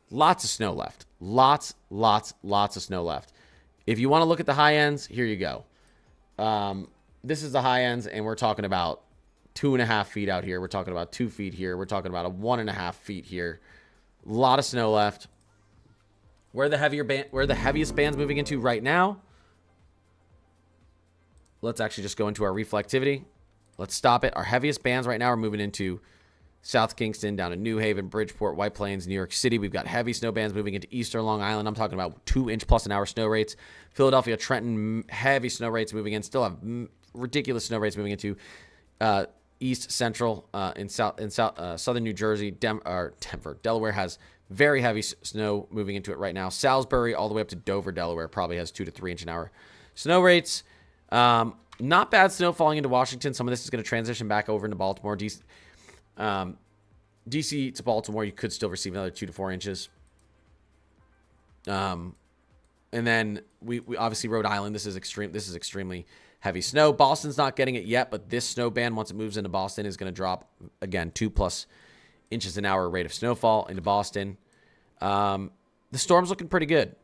Lots of snow left. Lots of snow left. If you want to look at the high ends, here you go. This is the high ends, and we're talking about 2.5 feet out here. We're talking about 2 feet here. We're talking about 1.5 feet here. A lot of snow left. Where the heaviest bands moving into right now? Let's actually just go into our reflectivity. Let's stop it. Our heaviest bands right now are moving into South Kingston, down to New Haven, Bridgeport, White Plains, New York City. We've got heavy snow bands moving into Eastern Long Island. I'm talking about 2-inch plus an hour snow rates. Philadelphia, Trenton, heavy snow rates moving in. Still have ridiculous snow rates moving into East Central in Southern New Jersey. Denver, Delaware has very heavy snow moving into it right now. Salisbury all the way up to Dover, Delaware probably has 2 to 3 inch an hour snow rates. Not bad snow falling into Washington. Some of this is going to transition back over into Baltimore. DC to Baltimore, you could still receive another 2 to 4 inches. And then we obviously Rhode Island. This is extremely heavy snow. Boston's not getting it yet, but this snow band, once it moves into Boston, is going to drop again 2+ inches an hour rate of snowfall into Boston. The storm's looking pretty good.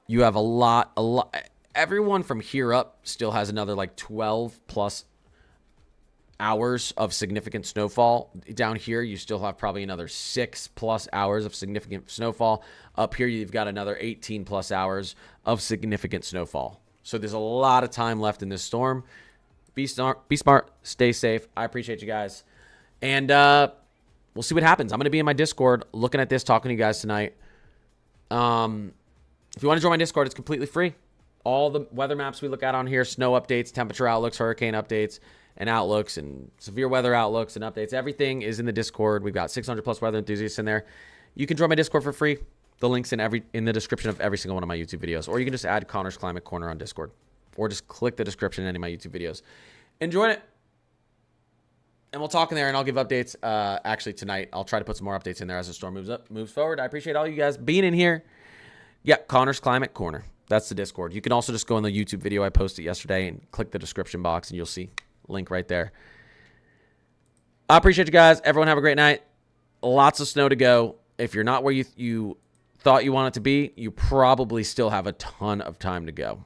You have a lot. Everyone from here up still has another like 12+ hours of significant snowfall. Down here, you still have probably another 6+ hours of significant snowfall. Up here, you've got another 18+ hours of significant snowfall. So there's a lot of time left in this storm. Be smart, stay safe. I appreciate you guys. And we'll see what happens. I'm going to be in my Discord looking at this, talking to you guys tonight. If you want to join my Discord, it's completely free. All the weather maps we look at on here, snow updates, temperature outlooks, hurricane updates, and outlooks, and severe weather outlooks and updates. Everything is in the Discord. We've got 600+ weather enthusiasts in there. You can join my Discord for free. The link's in the description of every single one of my YouTube videos. Or you can just add Connor's Climate Corner on Discord. Or just click the description in any of my YouTube videos. Enjoy it. And we'll talk in there, and I'll give updates actually tonight. I'll try to put some more updates in there as the storm moves forward. I appreciate all you guys being in here. Yeah, Connor's Climate Corner. That's the Discord. You can also just go in the YouTube video I posted yesterday and click the description box, and you'll see link right there. I appreciate you guys. Everyone have a great night. Lots of snow to go. If you're not where you thought you want it to be, you probably still have a ton of time to go.